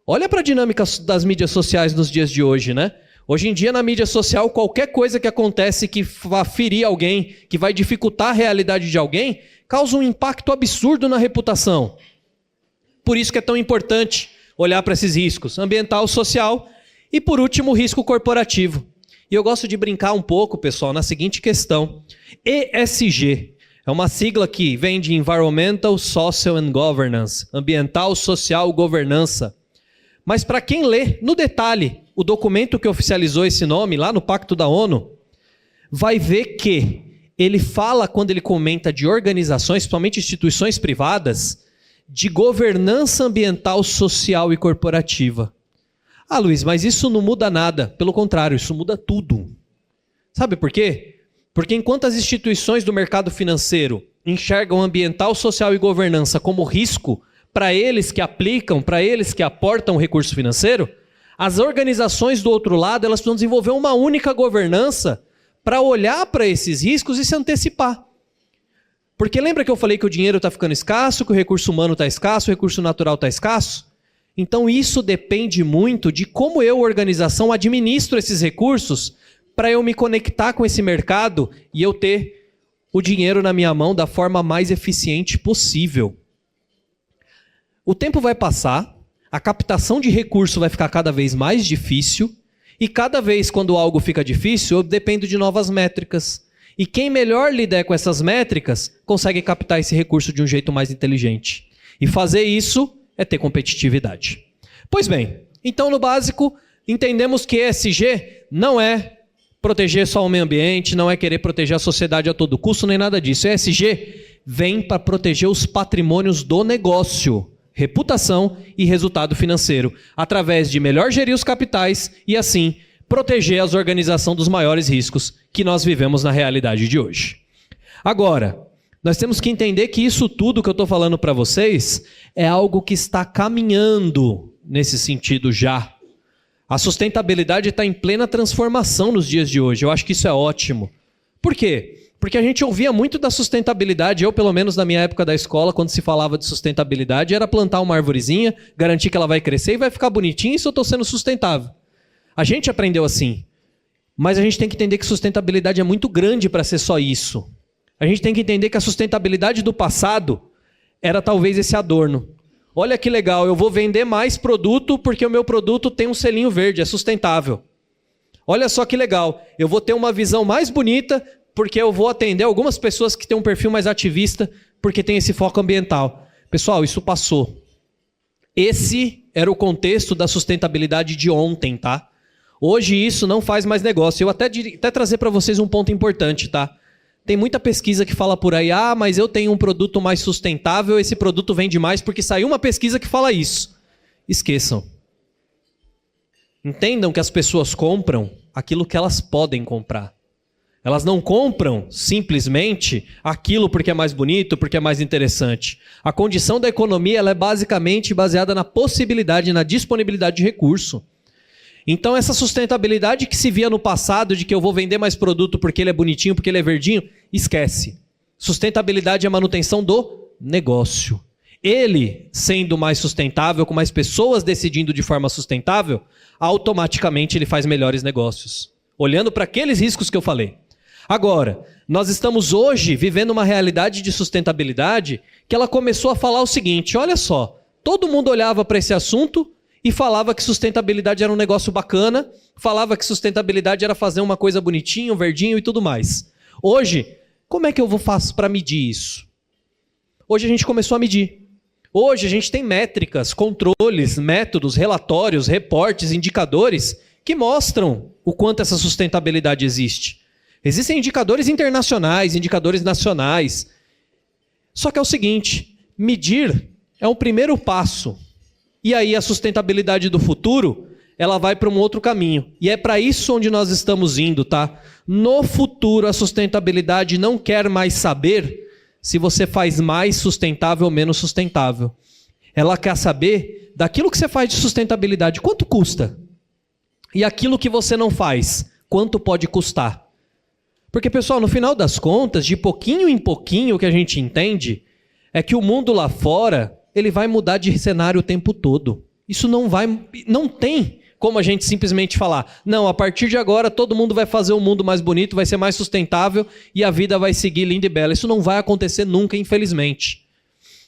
Olha para a dinâmica das mídias sociais nos dias de hoje, né? Hoje em dia, na mídia social, qualquer coisa que acontece que vá ferir alguém, que vai dificultar a realidade de alguém, causa um impacto absurdo na reputação. Por isso que é tão importante olhar para esses riscos, ambiental, social e, por último, o risco corporativo. E eu gosto de brincar um pouco, pessoal, na seguinte questão. ESG é uma sigla que vem de Environmental, Social and Governance, ambiental, social, governança. Mas para quem lê no detalhe o documento que oficializou esse nome lá no Pacto da ONU, vai ver que ele fala, quando ele comenta de organizações, principalmente instituições privadas, de governança ambiental, social e corporativa. Luiz, mas isso não muda nada. Pelo contrário, isso muda tudo. Sabe por quê? Porque enquanto as instituições do mercado financeiro enxergam ambiental, social e governança como risco para eles que aplicam, para eles que aportam o recurso financeiro, as organizações do outro lado elas precisam desenvolver uma única governança para olhar para esses riscos e se antecipar. Porque lembra que eu falei que o dinheiro está ficando escasso, que o recurso humano está escasso, o recurso natural está escasso? Então isso depende muito de como eu, organização, administro esses recursos para eu me conectar com esse mercado e eu ter o dinheiro na minha mão da forma mais eficiente possível. O tempo vai passar, a captação de recurso vai ficar cada vez mais difícil e cada vez quando algo fica difícil, eu dependo de novas métricas. E quem melhor lidar com essas métricas consegue captar esse recurso de um jeito mais inteligente. E fazer isso é ter competitividade. Pois bem, então no básico, entendemos que ESG não é proteger só o meio ambiente, não é querer proteger a sociedade a todo custo, nem nada disso. ESG vem para proteger os patrimônios do negócio, reputação e resultado financeiro, através de melhor gerir os capitais e assim proteger as organizações dos maiores riscos que nós vivemos na realidade de hoje. Agora, nós temos que entender que isso tudo que eu estou falando para vocês é algo que está caminhando nesse sentido já. A sustentabilidade está em plena transformação nos dias de hoje. Eu acho que isso é ótimo. Por quê? Porque a gente ouvia muito da sustentabilidade, eu pelo menos na minha época da escola, quando se falava de sustentabilidade, era plantar uma arvorezinha, garantir que ela vai crescer e vai ficar bonitinha, isso eu estou sendo sustentável. A gente aprendeu assim, mas a gente tem que entender que sustentabilidade é muito grande para ser só isso. A gente tem que entender que a sustentabilidade do passado era talvez esse adorno. Olha que legal, eu vou vender mais produto porque o meu produto tem um selinho verde, é sustentável. Olha só que legal, eu vou ter uma visão mais bonita porque eu vou atender algumas pessoas que têm um perfil mais ativista porque tem esse foco ambiental. Pessoal, isso passou. Esse era o contexto da sustentabilidade de ontem, tá? Hoje isso não faz mais negócio. Eu até trazer para vocês um ponto importante, tá? Tem muita pesquisa que fala por aí, mas eu tenho um produto mais sustentável, esse produto vende mais porque saiu uma pesquisa que fala isso. Esqueçam. Entendam que as pessoas compram aquilo que elas podem comprar. Elas não compram simplesmente aquilo porque é mais bonito, porque é mais interessante. A condição da economia ela é basicamente baseada na possibilidade, na disponibilidade de recurso. Então essa sustentabilidade que se via no passado de que eu vou vender mais produto porque ele é bonitinho, porque ele é verdinho, esquece. Sustentabilidade é a manutenção do negócio. ele sendo mais sustentável, com mais pessoas decidindo de forma sustentável, automaticamente ele faz melhores negócios. Olhando para aqueles riscos que eu falei. Agora, nós estamos hoje vivendo uma realidade de sustentabilidade que ela começou a falar o seguinte, olha só, todo mundo olhava para esse assunto e falava que sustentabilidade era um negócio bacana, falava que sustentabilidade era fazer uma coisa bonitinha, verdinho e tudo mais. Hoje, como é que eu faço para medir isso? Hoje a gente começou a medir. Hoje a gente tem métricas, controles, métodos, relatórios, reportes, indicadores que mostram o quanto essa sustentabilidade existe. Existem indicadores internacionais, indicadores nacionais. Só que é o seguinte, medir é um primeiro passo. E aí a sustentabilidade do futuro, ela vai para um outro caminho. E é para isso onde nós estamos indo, tá? No futuro, a sustentabilidade não quer mais saber se você faz mais sustentável ou menos sustentável. Ela quer saber daquilo que você faz de sustentabilidade, quanto custa? E aquilo que você não faz, quanto pode custar? Porque, pessoal, no final das contas, de pouquinho em pouquinho, o que a gente entende é que o mundo lá fora, ele vai mudar de cenário o tempo todo. Isso não tem como a gente simplesmente falar, não, a partir de agora todo mundo vai fazer um mundo mais bonito, vai ser mais sustentável e a vida vai seguir linda e bela. Isso não vai acontecer nunca, infelizmente.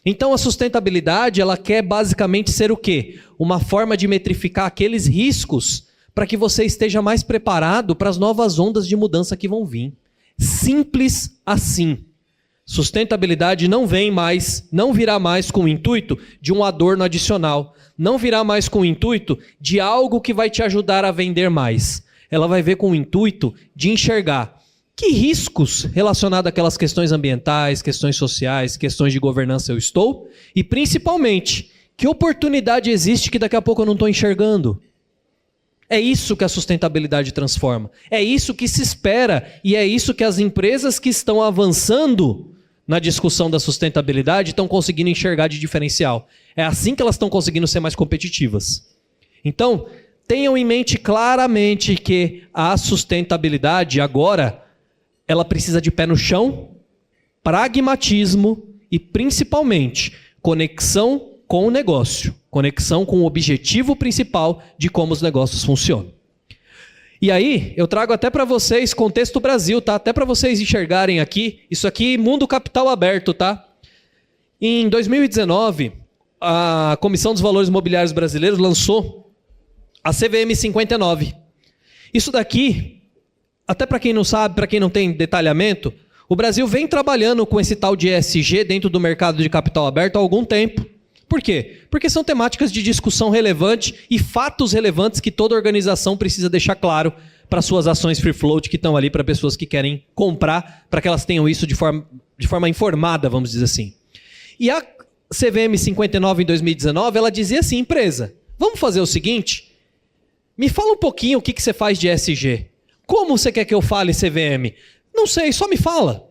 Então a sustentabilidade, ela quer basicamente ser o quê? Uma forma de metrificar aqueles riscos para que você esteja mais preparado para as novas ondas de mudança que vão vir. Simples assim. Sustentabilidade não virá mais com o intuito de um adorno adicional. Não virá mais com o intuito de algo que vai te ajudar a vender mais. Ela vai ver com o intuito de enxergar que riscos relacionados àquelas questões ambientais, questões sociais, questões de governança eu estou, e principalmente, que oportunidade existe que daqui a pouco eu não estou enxergando. É isso que a sustentabilidade transforma. É isso que se espera e é isso que as empresas que estão avançando na discussão da sustentabilidade estão conseguindo enxergar de diferencial. É assim que elas estão conseguindo ser mais competitivas. Então, tenham em mente claramente que a sustentabilidade agora, ela precisa de pé no chão, pragmatismo e principalmente conexão com o negócio, conexão com o objetivo principal de como os negócios funcionam. E aí, eu trago até para vocês contexto Brasil, tá? Até para vocês enxergarem aqui, isso aqui mundo capital aberto, tá? Em 2019, a Comissão dos Valores Mobiliários Brasileiros lançou a CVM 59. Isso daqui, até para quem não sabe, para quem não tem detalhamento, o Brasil vem trabalhando com esse tal de ESG dentro do mercado de capital aberto há algum tempo. Por quê? Porque são temáticas de discussão relevante e fatos relevantes que toda organização precisa deixar claro para suas ações free float que estão ali para pessoas que querem comprar, para que elas tenham isso de forma informada, vamos dizer assim. E a CVM 59 em 2019, ela dizia assim, empresa, vamos fazer o seguinte, me fala um pouquinho o que você faz de ESG. Como você quer que eu fale CVM? Não sei, só me fala.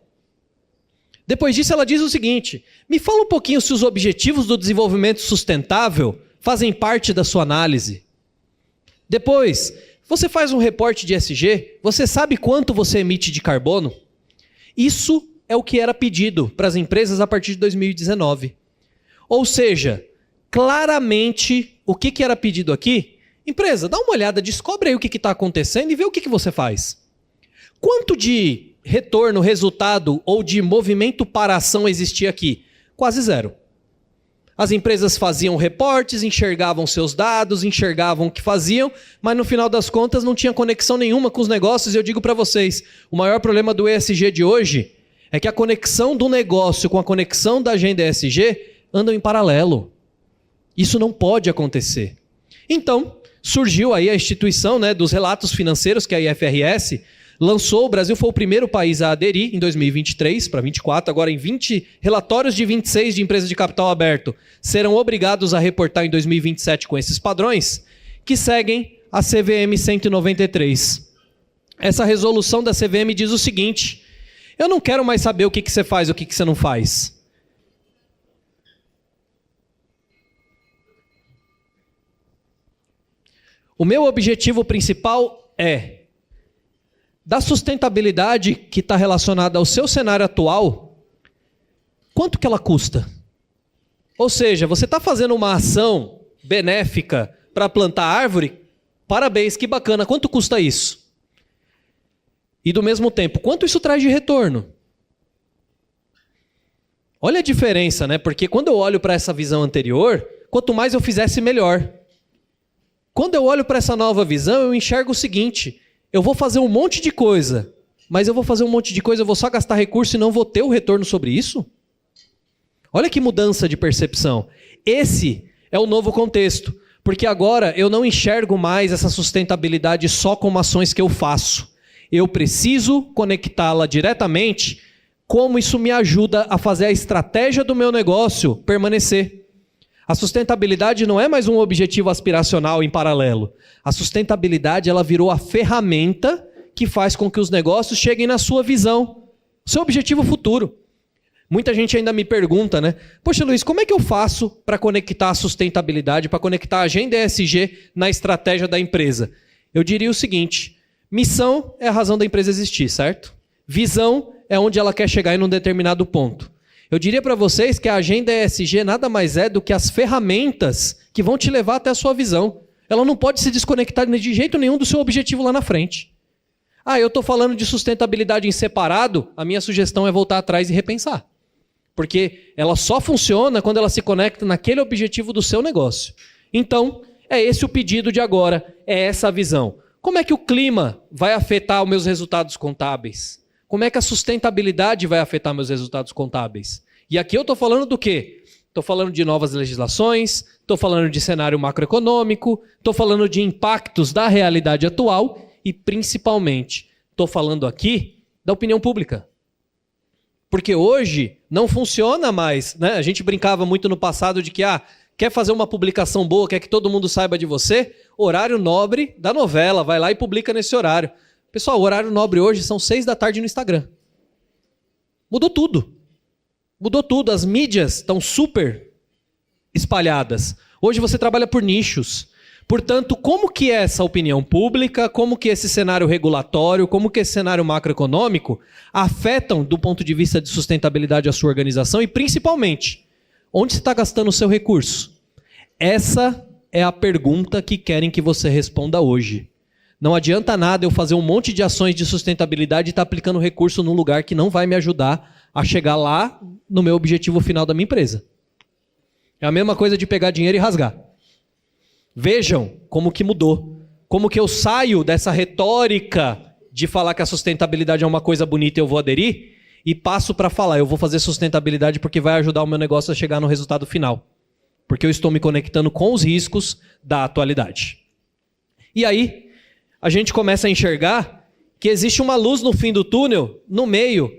Depois disso, ela diz o seguinte, me fala um pouquinho se os objetivos do desenvolvimento sustentável fazem parte da sua análise. Depois, você faz um reporte de ESG, você sabe quanto você emite de carbono? Isso é o que era pedido para as empresas a partir de 2019. Ou seja, claramente, o que era pedido aqui? Empresa, dá uma olhada, descobre aí o que está acontecendo e vê o que você faz. Quanto de retorno, resultado ou de movimento para ação existia aqui? Quase zero. As empresas faziam reportes, enxergavam seus dados, enxergavam o que faziam, mas no final das contas não tinha conexão nenhuma com os negócios. E eu digo para vocês, o maior problema do ESG de hoje é que a conexão do negócio com a conexão da agenda ESG andam em paralelo. Isso não pode acontecer. Então, surgiu aí a instituição, né, dos relatos financeiros, que é a IFRS, lançou, o Brasil foi o primeiro país a aderir em 2023 para 2024, agora em 20 relatórios de 26 de empresas de capital aberto serão obrigados a reportar em 2027 com esses padrões, que seguem a CVM 193. Essa resolução da CVM diz o seguinte, eu não quero mais saber o que você faz e o que você não faz. O meu objetivo principal é da sustentabilidade que está relacionada ao seu cenário atual, quanto que ela custa? Ou seja, você está fazendo uma ação benéfica para plantar árvore, parabéns, que bacana. Quanto custa isso? E do mesmo tempo, quanto isso traz de retorno? Olha a diferença, né? Porque quando eu olho para essa visão anterior, quanto mais eu fizesse, melhor. Quando eu olho para essa nova visão, eu enxergo o seguinte: eu vou fazer um monte de coisa, mas eu vou fazer um monte de coisa, eu vou só gastar recurso e não vou ter o retorno sobre isso? Olha que mudança de percepção. Esse é o novo contexto, porque agora eu não enxergo mais essa sustentabilidade só como ações que eu faço. Eu preciso conectá-la diretamente, como isso me ajuda a fazer a estratégia do meu negócio permanecer. A sustentabilidade não é mais um objetivo aspiracional em paralelo. A sustentabilidade, ela virou a ferramenta que faz com que os negócios cheguem na sua visão, seu objetivo futuro. Muita gente ainda me pergunta, né? Poxa, Luiz, como é que eu faço para conectar a sustentabilidade, para conectar a agenda ESG na estratégia da empresa? Eu diria o seguinte: missão é a razão da empresa existir, certo? Visão é onde ela quer chegar em um determinado ponto. Eu diria para vocês que a agenda ESG nada mais é do que as ferramentas que vão te levar até a sua visão. Ela não pode se desconectar de jeito nenhum do seu objetivo lá na frente. Ah, eu estou falando de sustentabilidade em separado, a minha sugestão é voltar atrás e repensar. Porque ela só funciona quando ela se conecta naquele objetivo do seu negócio. Então, é esse o pedido de agora, é essa a visão. Como é que o clima vai afetar os meus resultados contábeis? Como é que a sustentabilidade vai afetar meus resultados contábeis? E aqui eu estou falando do quê? Estou falando de novas legislações, estou falando de cenário macroeconômico, estou falando de impactos da realidade atual e, principalmente, estou falando aqui da opinião pública. Porque hoje não funciona mais, né? A gente brincava muito no passado de que, quer fazer uma publicação boa, quer que todo mundo saiba de você? Horário nobre da novela, vai lá e publica nesse horário. Pessoal, o horário nobre hoje são 6h no Instagram. Mudou tudo. Mudou tudo. As mídias estão super espalhadas. Hoje você trabalha por nichos. Portanto, como que essa opinião pública, como que esse cenário regulatório, como que esse cenário macroeconômico afetam, do ponto de vista de sustentabilidade, a sua organização e, principalmente, onde você está gastando o seu recurso? Essa é a pergunta que querem que você responda hoje. Não adianta nada eu fazer um monte de ações de sustentabilidade e estar aplicando recurso num lugar que não vai me ajudar a chegar lá no meu objetivo final da minha empresa. É a mesma coisa de pegar dinheiro e rasgar. Vejam como que mudou. Como que eu saio dessa retórica de falar que a sustentabilidade é uma coisa bonita e eu vou aderir e passo para falar, eu vou fazer sustentabilidade porque vai ajudar o meu negócio a chegar no resultado final. Porque eu estou me conectando com os riscos da atualidade. E aí, a gente começa a enxergar que existe uma luz no fim do túnel, no meio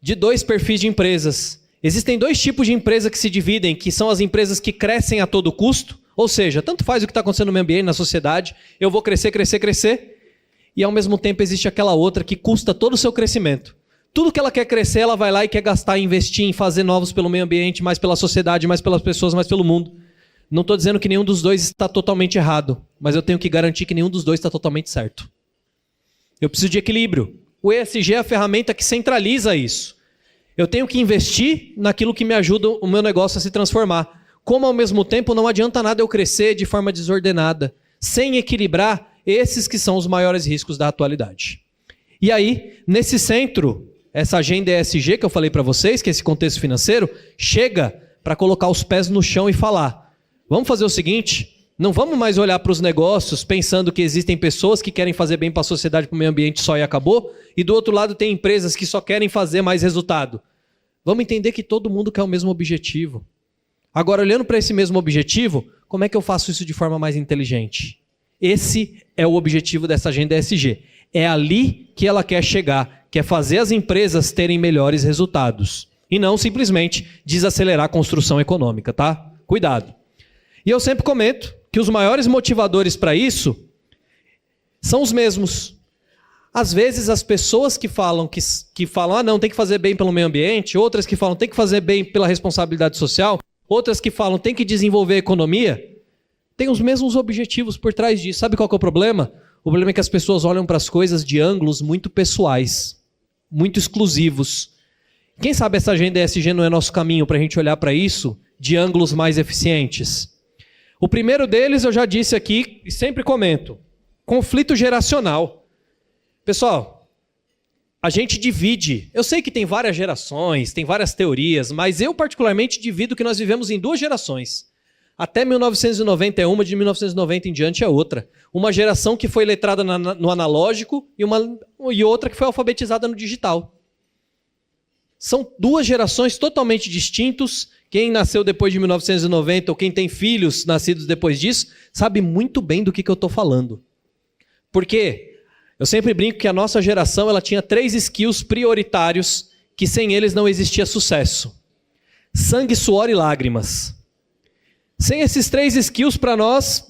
de dois perfis de empresas. Existem dois tipos de empresa que se dividem, que são as empresas que crescem a todo custo, ou seja, tanto faz o que está acontecendo no meio ambiente, na sociedade, eu vou crescer, crescer, crescer, e ao mesmo tempo existe aquela outra que custa todo o seu crescimento. Tudo que ela quer crescer, ela vai lá e quer gastar, investir em fazer novos pelo meio ambiente, mais pela sociedade, mais pelas pessoas, mais pelo mundo. Não estou dizendo que nenhum dos dois está totalmente errado, mas eu tenho que garantir que nenhum dos dois está totalmente certo. Eu preciso de equilíbrio. O ESG é a ferramenta que centraliza isso. Eu tenho que investir naquilo que me ajuda o meu negócio a se transformar. Como ao mesmo tempo não adianta nada eu crescer de forma desordenada, sem equilibrar esses que são os maiores riscos da atualidade. E aí, nesse centro, essa agenda ESG que eu falei para vocês, que é esse contexto financeiro, chega para colocar os pés no chão e falar: vamos fazer o seguinte, não vamos mais olhar para os negócios pensando que existem pessoas que querem fazer bem para a sociedade, para o meio ambiente só e acabou, e do outro lado tem empresas que só querem fazer mais resultado. Vamos entender que todo mundo quer o mesmo objetivo. Agora, olhando para esse mesmo objetivo, como é que eu faço isso de forma mais inteligente? Esse é o objetivo dessa agenda ESG. É ali que ela quer chegar, que é fazer as empresas terem melhores resultados. E não simplesmente desacelerar a construção econômica, tá? Cuidado. E eu sempre comento que os maiores motivadores para isso são os mesmos. Às vezes as pessoas que falam, não, tem que fazer bem pelo meio ambiente, outras que falam, tem que fazer bem pela responsabilidade social, outras que falam, tem que desenvolver a economia, têm os mesmos objetivos por trás disso. Sabe qual que é o problema? O problema é que as pessoas olham para as coisas de ângulos muito pessoais, muito exclusivos. Quem sabe essa agenda ESG não é nosso caminho para a gente olhar para isso de ângulos mais eficientes? O primeiro deles eu já disse aqui e sempre comento: conflito geracional. Pessoal, a gente divide. Eu sei que tem várias gerações, tem várias teorias, mas eu particularmente divido que nós vivemos em 2 gerações. Até 1990 é uma, de 1990 em diante é outra. Uma geração que foi letrada no analógico e outra que foi alfabetizada no digital. São 2 gerações totalmente distintas. Quem nasceu depois de 1990 ou quem tem filhos nascidos depois disso, sabe muito bem do que eu estou falando. Por quê? Eu sempre brinco que a nossa geração ela tinha 3 skills prioritários que sem eles não existia sucesso. Sangue, suor e lágrimas. Sem esses 3 skills para nós,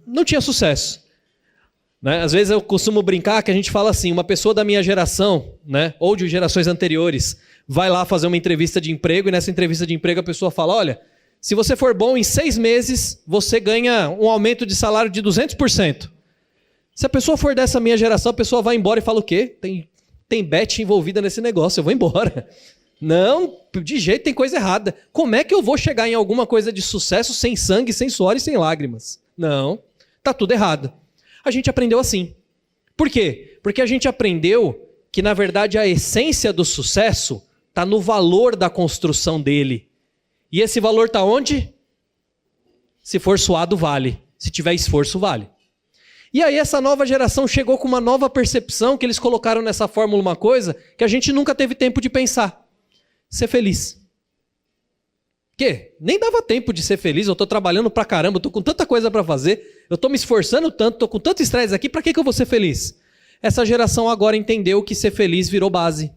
não tinha sucesso. Né? Às vezes eu costumo brincar que a gente fala assim, uma pessoa da minha geração, né, ou de gerações anteriores, vai lá fazer uma entrevista de emprego e nessa entrevista de emprego a pessoa fala, olha, se você for bom em 6 meses, você ganha um aumento de salário de 200%. Se a pessoa for dessa minha geração, a pessoa vai embora e fala o quê? Tem bet envolvida nesse negócio, eu vou embora. Não, de jeito tem coisa errada. Como é que eu vou chegar em alguma coisa de sucesso sem sangue, sem suor e sem lágrimas? Não, tá tudo errado. A gente aprendeu assim. Por quê? Porque a gente aprendeu que, na verdade, a essência do sucesso está no valor da construção dele. E esse valor está onde? Se for suado, vale. Se tiver esforço, vale. E aí essa nova geração chegou com uma nova percepção que eles colocaram nessa fórmula uma coisa que a gente nunca teve tempo de pensar. Ser feliz. Quê? Nem dava tempo de ser feliz, eu estou trabalhando pra caramba, eu estou com tanta coisa para fazer, eu estou me esforçando tanto, estou com tanto estresse aqui, para que eu vou ser feliz? Essa geração agora entendeu que ser feliz virou base.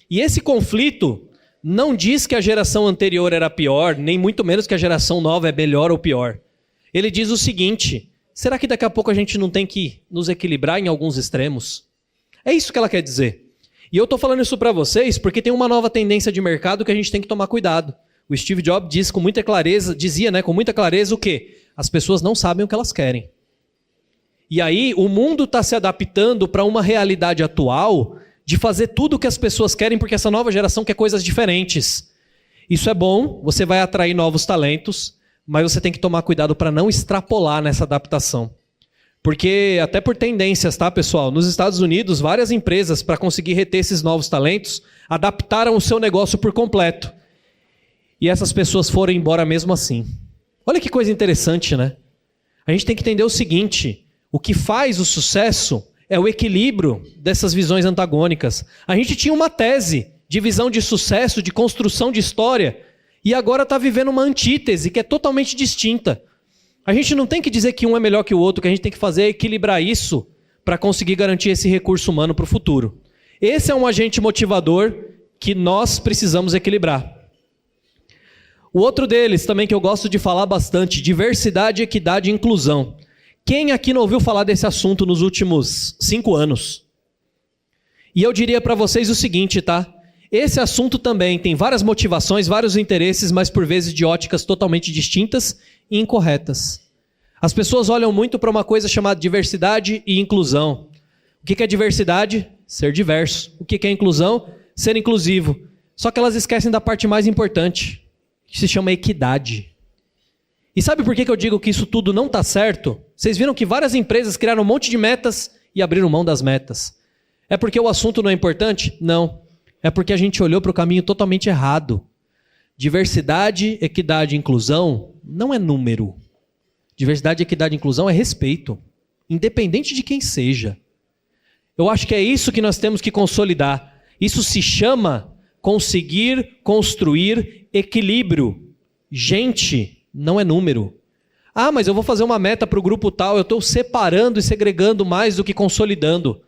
E esse conflito não diz que a geração anterior era pior, nem muito menos que a geração nova é melhor ou pior. Ele diz o seguinte, será que daqui a pouco a gente não tem que nos equilibrar em alguns extremos? É isso que ela quer dizer. E eu estou falando isso para vocês porque tem uma nova tendência de mercado que a gente tem que tomar cuidado. O Steve Jobs dizia com muita clareza o quê? As pessoas não sabem o que elas querem. E aí o mundo está se adaptando para uma realidade atual de fazer tudo o que as pessoas querem porque essa nova geração quer coisas diferentes. Isso é bom, você vai atrair novos talentos, mas você tem que tomar cuidado para não extrapolar nessa adaptação. Porque, até por tendências, tá, pessoal? Nos Estados Unidos, várias empresas, para conseguir reter esses novos talentos, adaptaram o seu negócio por completo. E essas pessoas foram embora mesmo assim. Olha que coisa interessante, né? A gente tem que entender o seguinte, o que faz o sucesso é o equilíbrio dessas visões antagônicas. A gente tinha uma tese de visão de sucesso, de construção de história, e agora está vivendo uma antítese que é totalmente distinta. A gente não tem que dizer que um é melhor que o outro, o que a gente tem que fazer é equilibrar isso para conseguir garantir esse recurso humano para o futuro. Esse é um agente motivador que nós precisamos equilibrar. O outro deles, também que eu gosto de falar bastante, diversidade, equidade e inclusão. Quem aqui não ouviu falar desse assunto nos últimos 5 anos? E eu diria para vocês o seguinte, tá? Esse assunto também tem várias motivações, vários interesses, mas por vezes de óticas totalmente distintas e incorretas. As pessoas olham muito para uma coisa chamada diversidade e inclusão. O que é diversidade? Ser diverso. O que é inclusão? Ser inclusivo. Só que elas esquecem da parte mais importante, que se chama equidade. E sabe por que eu digo que isso tudo não está certo? Vocês viram que várias empresas criaram um monte de metas e abriram mão das metas. É porque o assunto não é importante? Não. É porque a gente olhou para o caminho totalmente errado. Diversidade, equidade e inclusão não é número. Diversidade, equidade e inclusão é respeito, independente de quem seja. Eu acho que é isso que nós temos que consolidar. Isso se chama conseguir construir equilíbrio. Gente, não é número. Ah, mas eu vou fazer uma meta para o grupo tal, eu estou separando e segregando mais do que consolidando.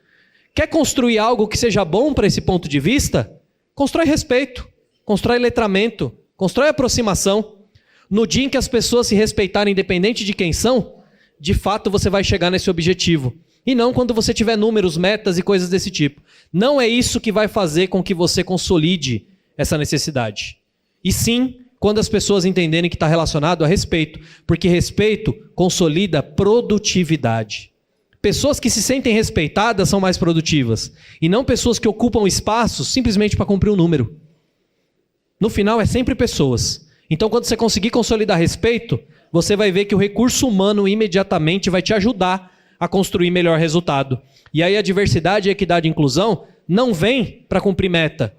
Quer construir algo que seja bom para esse ponto de vista? Constrói respeito, constrói letramento, constrói aproximação. No dia em que as pessoas se respeitarem independente de quem são, de fato você vai chegar nesse objetivo. E não quando você tiver números, metas e coisas desse tipo. Não é isso que vai fazer com que você consolide essa necessidade. E sim, quando as pessoas entenderem que está relacionado a respeito. Porque respeito consolida produtividade. Pessoas que se sentem respeitadas são mais produtivas. E não pessoas que ocupam espaços simplesmente para cumprir um número. No final é sempre pessoas. Então, quando você conseguir consolidar respeito, você vai ver que o recurso humano imediatamente vai te ajudar a construir melhor resultado. E aí a diversidade, a equidade e a inclusão não vem para cumprir meta,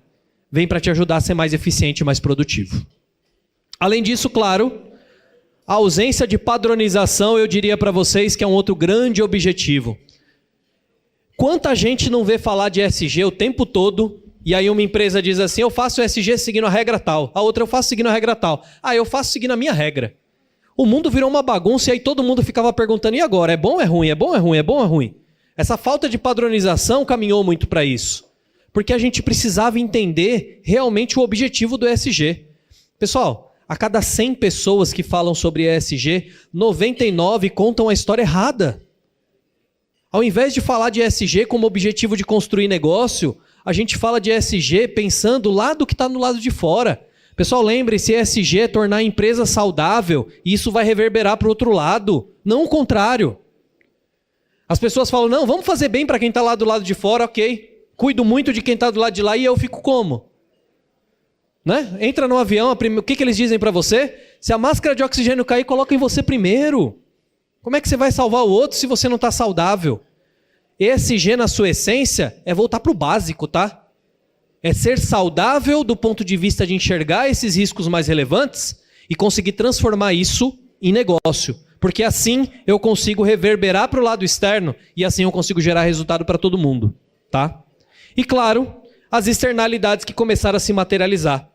vem para te ajudar a ser mais eficiente e mais produtivo. Além disso, claro, a ausência de padronização, eu diria para vocês que é um outro grande objetivo. Quanta gente não vê falar de ESG o tempo todo, e aí uma empresa diz assim, eu faço ESG seguindo a regra tal, a outra eu faço seguindo a regra tal. Eu faço seguindo a minha regra. O mundo virou uma bagunça e aí todo mundo ficava perguntando, e agora? É bom ou é ruim? É bom ou é ruim? É bom ou é ruim? Essa falta de padronização caminhou muito para isso. Porque a gente precisava entender realmente o objetivo do ESG. Pessoal, a cada 100 pessoas que falam sobre ESG, 99 contam a história errada. Ao invés de falar de ESG como objetivo de construir negócio, a gente fala de ESG pensando lá do que está no lado de fora. Pessoal, lembre-se, ESG é tornar a empresa saudável e isso vai reverberar para o outro lado, não o contrário. As pessoas falam, não, vamos fazer bem para quem está lá do lado de fora, ok. Cuido muito de quem está do lado de lá e eu fico como? Né? Entra no avião, o que eles dizem para você? Se a máscara de oxigênio cair, coloca em você primeiro. Como é que você vai salvar o outro se você não está saudável? ESG, na sua essência, é voltar para o básico, tá? É ser saudável do ponto de vista de enxergar esses riscos mais relevantes e conseguir transformar isso em negócio. Porque assim eu consigo reverberar para o lado externo e assim eu consigo gerar resultado para todo mundo, tá? E claro, as externalidades que começaram a se materializar.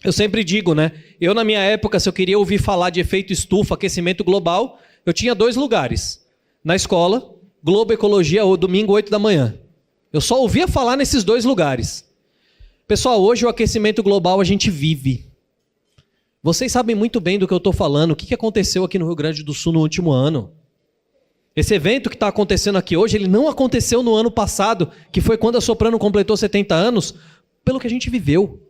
Eu sempre digo, né? Eu na minha época, se eu queria ouvir falar de efeito estufa, aquecimento global, eu tinha 2 lugares. Na escola, Globo Ecologia, ou domingo, 8 da manhã. Eu só ouvia falar nesses 2 lugares. Pessoal, hoje o aquecimento global a gente vive. Vocês sabem muito bem do que eu estou falando. O que aconteceu aqui no Rio Grande do Sul no último ano? Esse evento que está acontecendo aqui hoje, ele não aconteceu no ano passado, que foi quando a Soprano completou 70 anos, pelo que a gente viveu.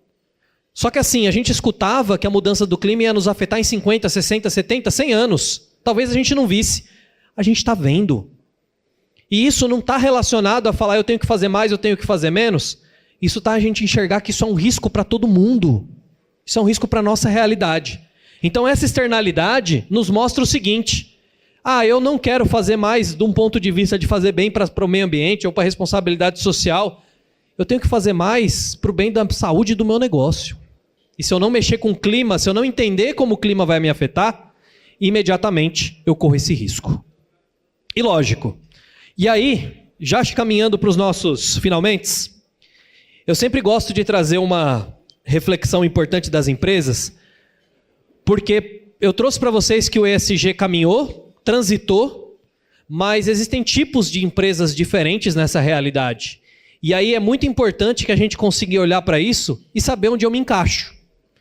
Só que assim, a gente escutava que a mudança do clima ia nos afetar em 50, 60, 70, 100 anos. Talvez a gente não visse. A gente está vendo. E isso não está relacionado a falar eu tenho que fazer mais, eu tenho que fazer menos. Isso está a gente enxergar que isso é um risco para todo mundo. Isso é um risco para a nossa realidade. Então essa externalidade nos mostra o seguinte. Eu não quero fazer mais de um ponto de vista de fazer bem para o meio ambiente ou para a responsabilidade social. Eu tenho que fazer mais para o bem da saúde do meu negócio. E se eu não mexer com o clima, se eu não entender como o clima vai me afetar, imediatamente eu corro esse risco. E lógico. E aí, já caminhando para os nossos finalmente, eu sempre gosto de trazer uma reflexão importante das empresas, porque eu trouxe para vocês que o ESG caminhou, transitou, mas existem tipos de empresas diferentes nessa realidade. E aí é muito importante que a gente consiga olhar para isso e saber onde eu me encaixo.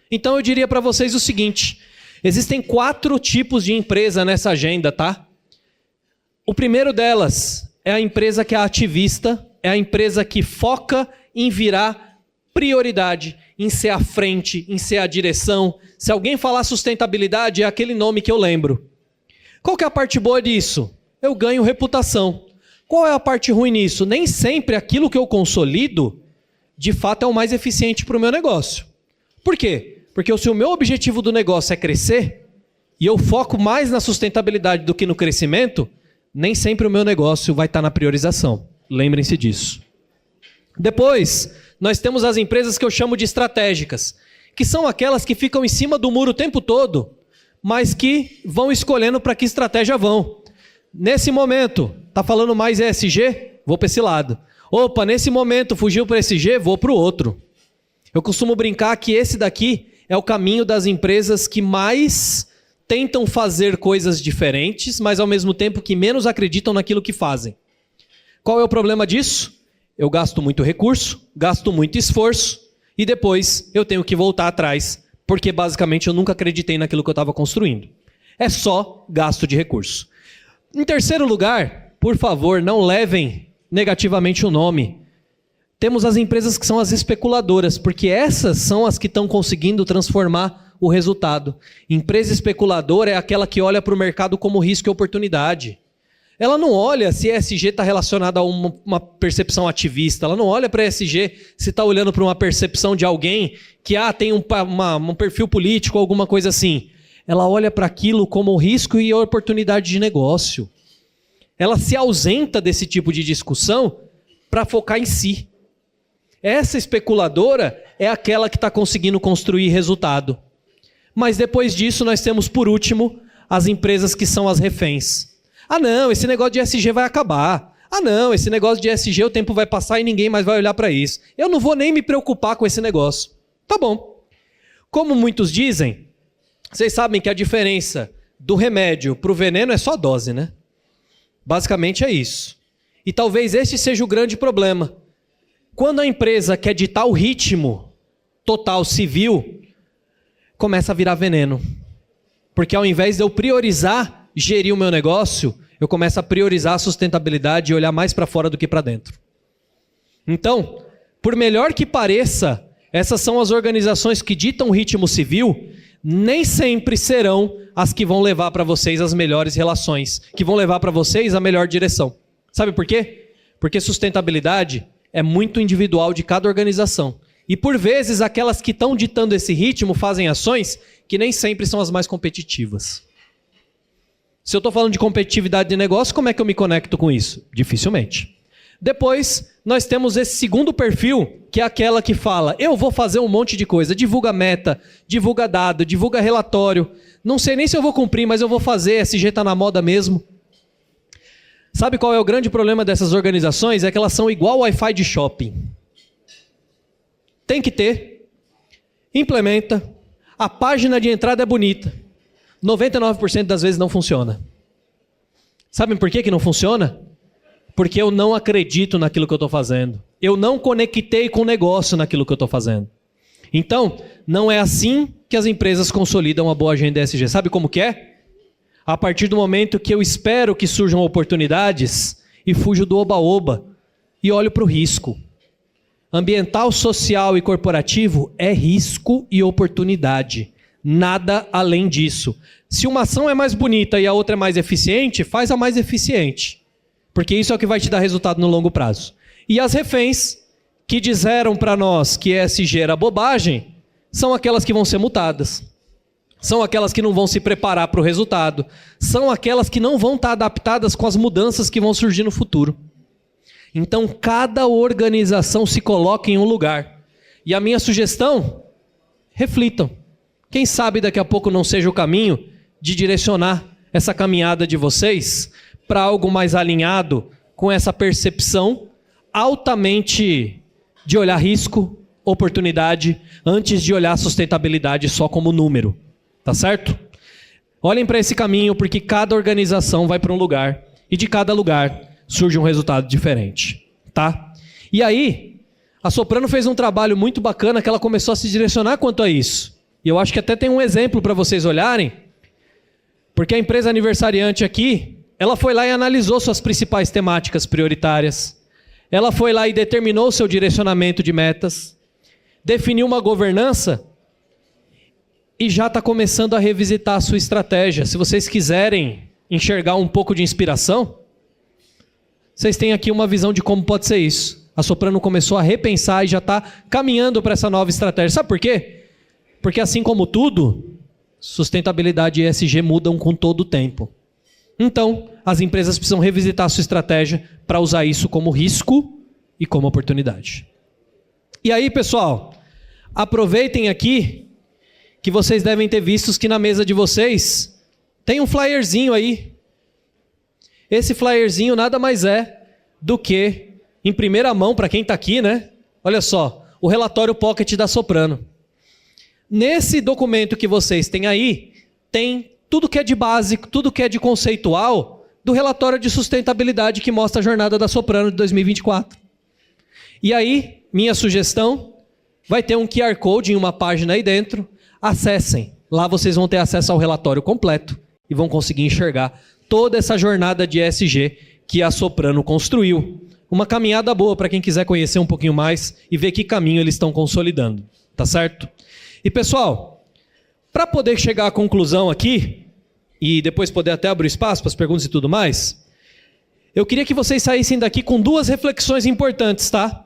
Então eu diria para vocês o seguinte, existem 4 tipos de empresa nessa agenda, tá? O primeiro delas é a empresa que é ativista, é a empresa que foca em virar prioridade, em ser a frente, em ser a direção. Se alguém falar sustentabilidade, é aquele nome que eu lembro. Qual que é a parte boa disso? Eu ganho reputação. Qual é a parte ruim nisso? Nem sempre aquilo que eu consolido, de fato, é o mais eficiente para o meu negócio. Por quê? Porque se o meu objetivo do negócio é crescer, e eu foco mais na sustentabilidade do que no crescimento, nem sempre o meu negócio vai estar na priorização. Lembrem-se disso. Depois, nós temos as empresas que eu chamo de estratégicas, que são aquelas que ficam em cima do muro o tempo todo, mas que vão escolhendo para que estratégia vão. Nesse momento, está falando mais ESG? Vou para esse lado. Opa, nesse momento fugiu para ESG? Vou para o outro. Eu costumo brincar que esse daqui é o caminho das empresas que mais tentam fazer coisas diferentes, mas ao mesmo tempo que menos acreditam naquilo que fazem. Qual é o problema disso? Eu gasto muito recurso, gasto muito esforço e depois eu tenho que voltar atrás, porque basicamente eu nunca acreditei naquilo que eu estava construindo. É só gasto de recurso. Em terceiro lugar, por favor, não levem negativamente o nome. Temos as empresas que são as especuladoras, porque essas são as que estão conseguindo transformar o resultado. Empresa especuladora é aquela que olha para o mercado como risco e oportunidade. Ela não olha se ESG está relacionado a uma percepção ativista. Ela não olha para ESG se está olhando para uma percepção de alguém que tem um perfil político ou alguma coisa assim. Ela olha para aquilo como risco e oportunidade de negócio. Ela se ausenta desse tipo de discussão para focar em si. Essa especuladora é aquela que está conseguindo construir resultado. Mas depois disso nós temos, por último, as empresas que são as reféns. Ah não, esse negócio de ESG vai acabar. Ah não, esse negócio de ESG o tempo vai passar e ninguém mais vai olhar para isso. Eu não vou nem me preocupar com esse negócio. Tá bom. Como muitos dizem, vocês sabem que a diferença do remédio para o veneno é só a dose, né? Basicamente é isso. E talvez este seja o grande problema. Quando a empresa quer ditar o ritmo total civil, começa a virar veneno. Porque ao invés de eu priorizar gerir o meu negócio, eu começo a priorizar a sustentabilidade e olhar mais para fora do que para dentro. Então, por melhor que pareça, essas são as organizações que ditam o ritmo civil, nem sempre serão as que vão levar para vocês as melhores relações, que vão levar para vocês a melhor direção. Sabe por quê? Porque sustentabilidade é muito individual de cada organização. E por vezes aquelas que estão ditando esse ritmo fazem ações que nem sempre são as mais competitivas. Se eu estou falando de competitividade de negócio, como é que eu me conecto com isso? Dificilmente. Depois, nós temos esse segundo perfil, que é aquela que fala, eu vou fazer um monte de coisa, divulga meta, divulga dado, divulga relatório, não sei nem se eu vou cumprir, mas eu vou fazer, SG está na moda mesmo. Sabe qual é o grande problema dessas organizações? É que elas são igual Wi-Fi de shopping. Tem que ter, implementa, a página de entrada é bonita, 99% das vezes não funciona. Sabem por que não funciona? Porque eu não acredito naquilo que eu estou fazendo. Eu não conectei com o negócio naquilo que eu estou fazendo. Então, não é assim que as empresas consolidam uma boa agenda ESG. Sabe como que é? A partir do momento que eu espero que surjam oportunidades e fujo do oba-oba e olho para o risco. Ambiental, social e corporativo é risco e oportunidade. Nada além disso. Se uma ação é mais bonita e a outra é mais eficiente, faz a mais eficiente. Porque isso é o que vai te dar resultado no longo prazo. E as reféns, que disseram para nós que ESG era bobagem, são aquelas que vão ser multadas. São aquelas que não vão se preparar para o resultado. São aquelas que não vão estar adaptadas com as mudanças que vão surgir no futuro. Então, cada organização se coloca em um lugar. E a minha sugestão, reflitam. Quem sabe daqui a pouco não seja o caminho de direcionar essa caminhada de vocês para algo mais alinhado com essa percepção altamente de olhar risco, oportunidade, antes de olhar sustentabilidade só como número. Tá certo? Olhem para esse caminho, porque cada organização vai para um lugar e de cada lugar surge um resultado diferente. Tá? E aí, a Soprano fez um trabalho muito bacana que ela começou a se direcionar quanto a isso. E eu acho que até tem um exemplo para vocês olharem, porque a empresa aniversariante aqui, ela foi lá e analisou suas principais temáticas prioritárias. Ela foi lá e determinou seu direcionamento de metas, definiu uma governança e já está começando a revisitar a sua estratégia. Se vocês quiserem enxergar um pouco de inspiração, vocês têm aqui uma visão de como pode ser isso. A Soprano começou a repensar e já está caminhando para essa nova estratégia. Sabe por quê? Porque assim como tudo, sustentabilidade e ESG mudam com todo o tempo. Então, as empresas precisam revisitar a sua estratégia para usar isso como risco e como oportunidade. E aí, pessoal, aproveitem aqui que vocês devem ter visto que na mesa de vocês tem um flyerzinho aí. Esse flyerzinho nada mais é do que, em primeira mão, para quem está aqui, né? Olha só, o relatório Pocket da Soprano. Nesse documento que vocês têm aí, tem tudo que é de básico, tudo que é de conceitual do relatório de sustentabilidade que mostra a jornada da Soprano de 2024. E aí, minha sugestão, vai ter um QR Code em uma página aí dentro. Acessem. Lá vocês vão ter acesso ao relatório completo e vão conseguir enxergar toda essa jornada de ESG que a Soprano construiu. Uma caminhada boa para quem quiser conhecer um pouquinho mais e ver que caminho eles estão consolidando. Tá certo? E pessoal, para poder chegar à conclusão aqui, e depois poder até abrir espaço para as perguntas e tudo mais, Eu queria que vocês saíssem daqui com 2 reflexões importantes, tá?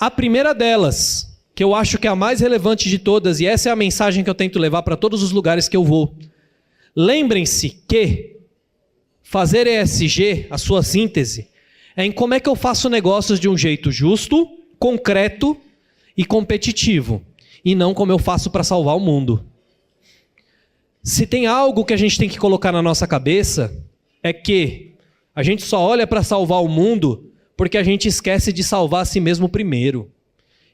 A primeira delas, que eu acho que é a mais relevante de todas, e essa é a mensagem que eu tento levar para todos os lugares que eu vou. Lembrem-se que fazer ESG, a sua síntese, é em como é que eu faço negócios de um jeito justo, concreto e competitivo, e não como eu faço para salvar o mundo. Se tem algo que a gente tem que colocar na nossa cabeça, é que a gente só olha para salvar o mundo porque a gente esquece de salvar a si mesmo primeiro.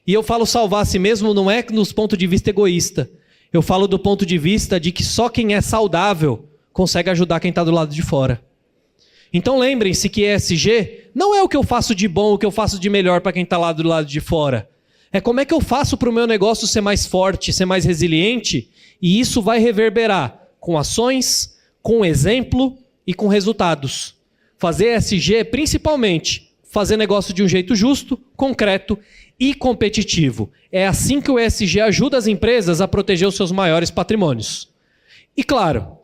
E eu falo salvar a si mesmo não é no ponto de vista egoísta. Eu falo do ponto de vista de que só quem é saudável consegue ajudar quem está do lado de fora. Então lembrem-se que ESG não é o que eu faço de bom, o que eu faço de melhor para quem está lá do lado de fora. É como é que eu faço para o meu negócio ser mais forte, ser mais resiliente, e isso vai reverberar com ações, com exemplo e com resultados. Fazer ESG é principalmente fazer negócio de um jeito justo, concreto e competitivo. É assim que o ESG ajuda as empresas a proteger os seus maiores patrimônios. E claro,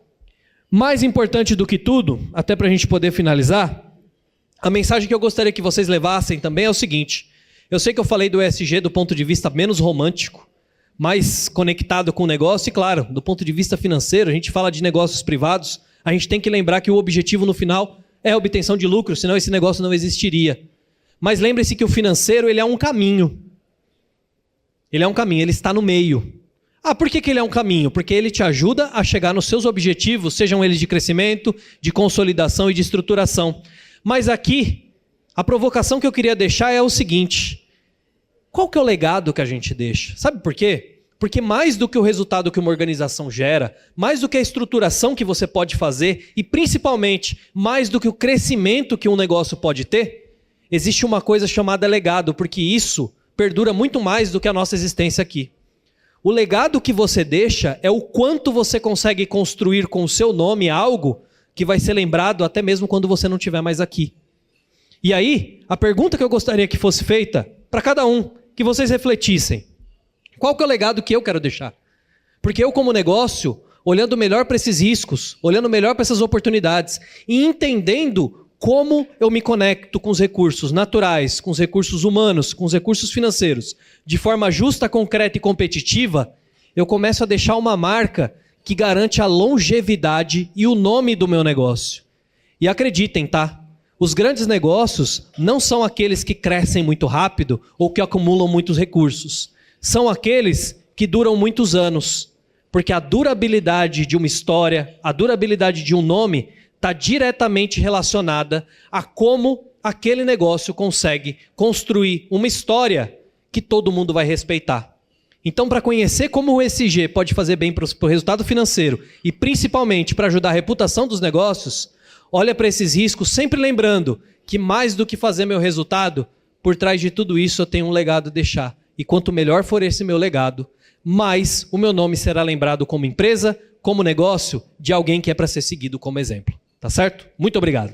mais importante do que tudo, até para a gente poder finalizar, a mensagem que eu gostaria que vocês levassem também é o seguinte: eu sei que eu falei do ESG do ponto de vista menos romântico, mais conectado com o negócio, e claro, do ponto de vista financeiro, a gente fala de negócios privados, a gente tem que lembrar que o objetivo no final é a obtenção de lucro, senão esse negócio não existiria. Mas lembre-se que o financeiro, ele é um caminho. Ele é um caminho, ele está no meio. Por que ele é um caminho? Porque ele te ajuda a chegar nos seus objetivos, sejam eles de crescimento, de consolidação e de estruturação. Mas aqui, a provocação que eu queria deixar é o seguinte: qual que é o legado que a gente deixa? Sabe por quê? Porque mais do que o resultado que uma organização gera, mais do que a estruturação que você pode fazer, e principalmente mais do que o crescimento que um negócio pode ter, existe uma coisa chamada legado, porque isso perdura muito mais do que a nossa existência aqui. O legado que você deixa é o quanto você consegue construir com o seu nome algo que vai ser lembrado até mesmo quando você não estiver mais aqui. E aí, a pergunta que eu gostaria que fosse feita para cada um, que vocês refletissem: qual que é o legado que eu quero deixar? Porque eu, como negócio, olhando melhor para esses riscos, olhando melhor para essas oportunidades e entendendo como eu me conecto com os recursos naturais, com os recursos humanos, com os recursos financeiros, de forma justa, concreta e competitiva, eu começo a deixar uma marca que garante a longevidade e o nome do meu negócio. E acreditem, tá? Os grandes negócios não são aqueles que crescem muito rápido ou que acumulam muitos recursos. São aqueles que duram muitos anos. Porque a durabilidade de uma história, a durabilidade de um nome, está diretamente relacionada a como aquele negócio consegue construir uma história que todo mundo vai respeitar. Então, para conhecer como o ESG pode fazer bem para o resultado financeiro e principalmente para ajudar a reputação dos negócios, olha para esses riscos, sempre lembrando que mais do que fazer meu resultado, por trás de tudo isso eu tenho um legado a deixar. E quanto melhor for esse meu legado, mais o meu nome será lembrado como empresa, como negócio, de alguém que é para ser seguido como exemplo. Tá certo? Muito obrigado.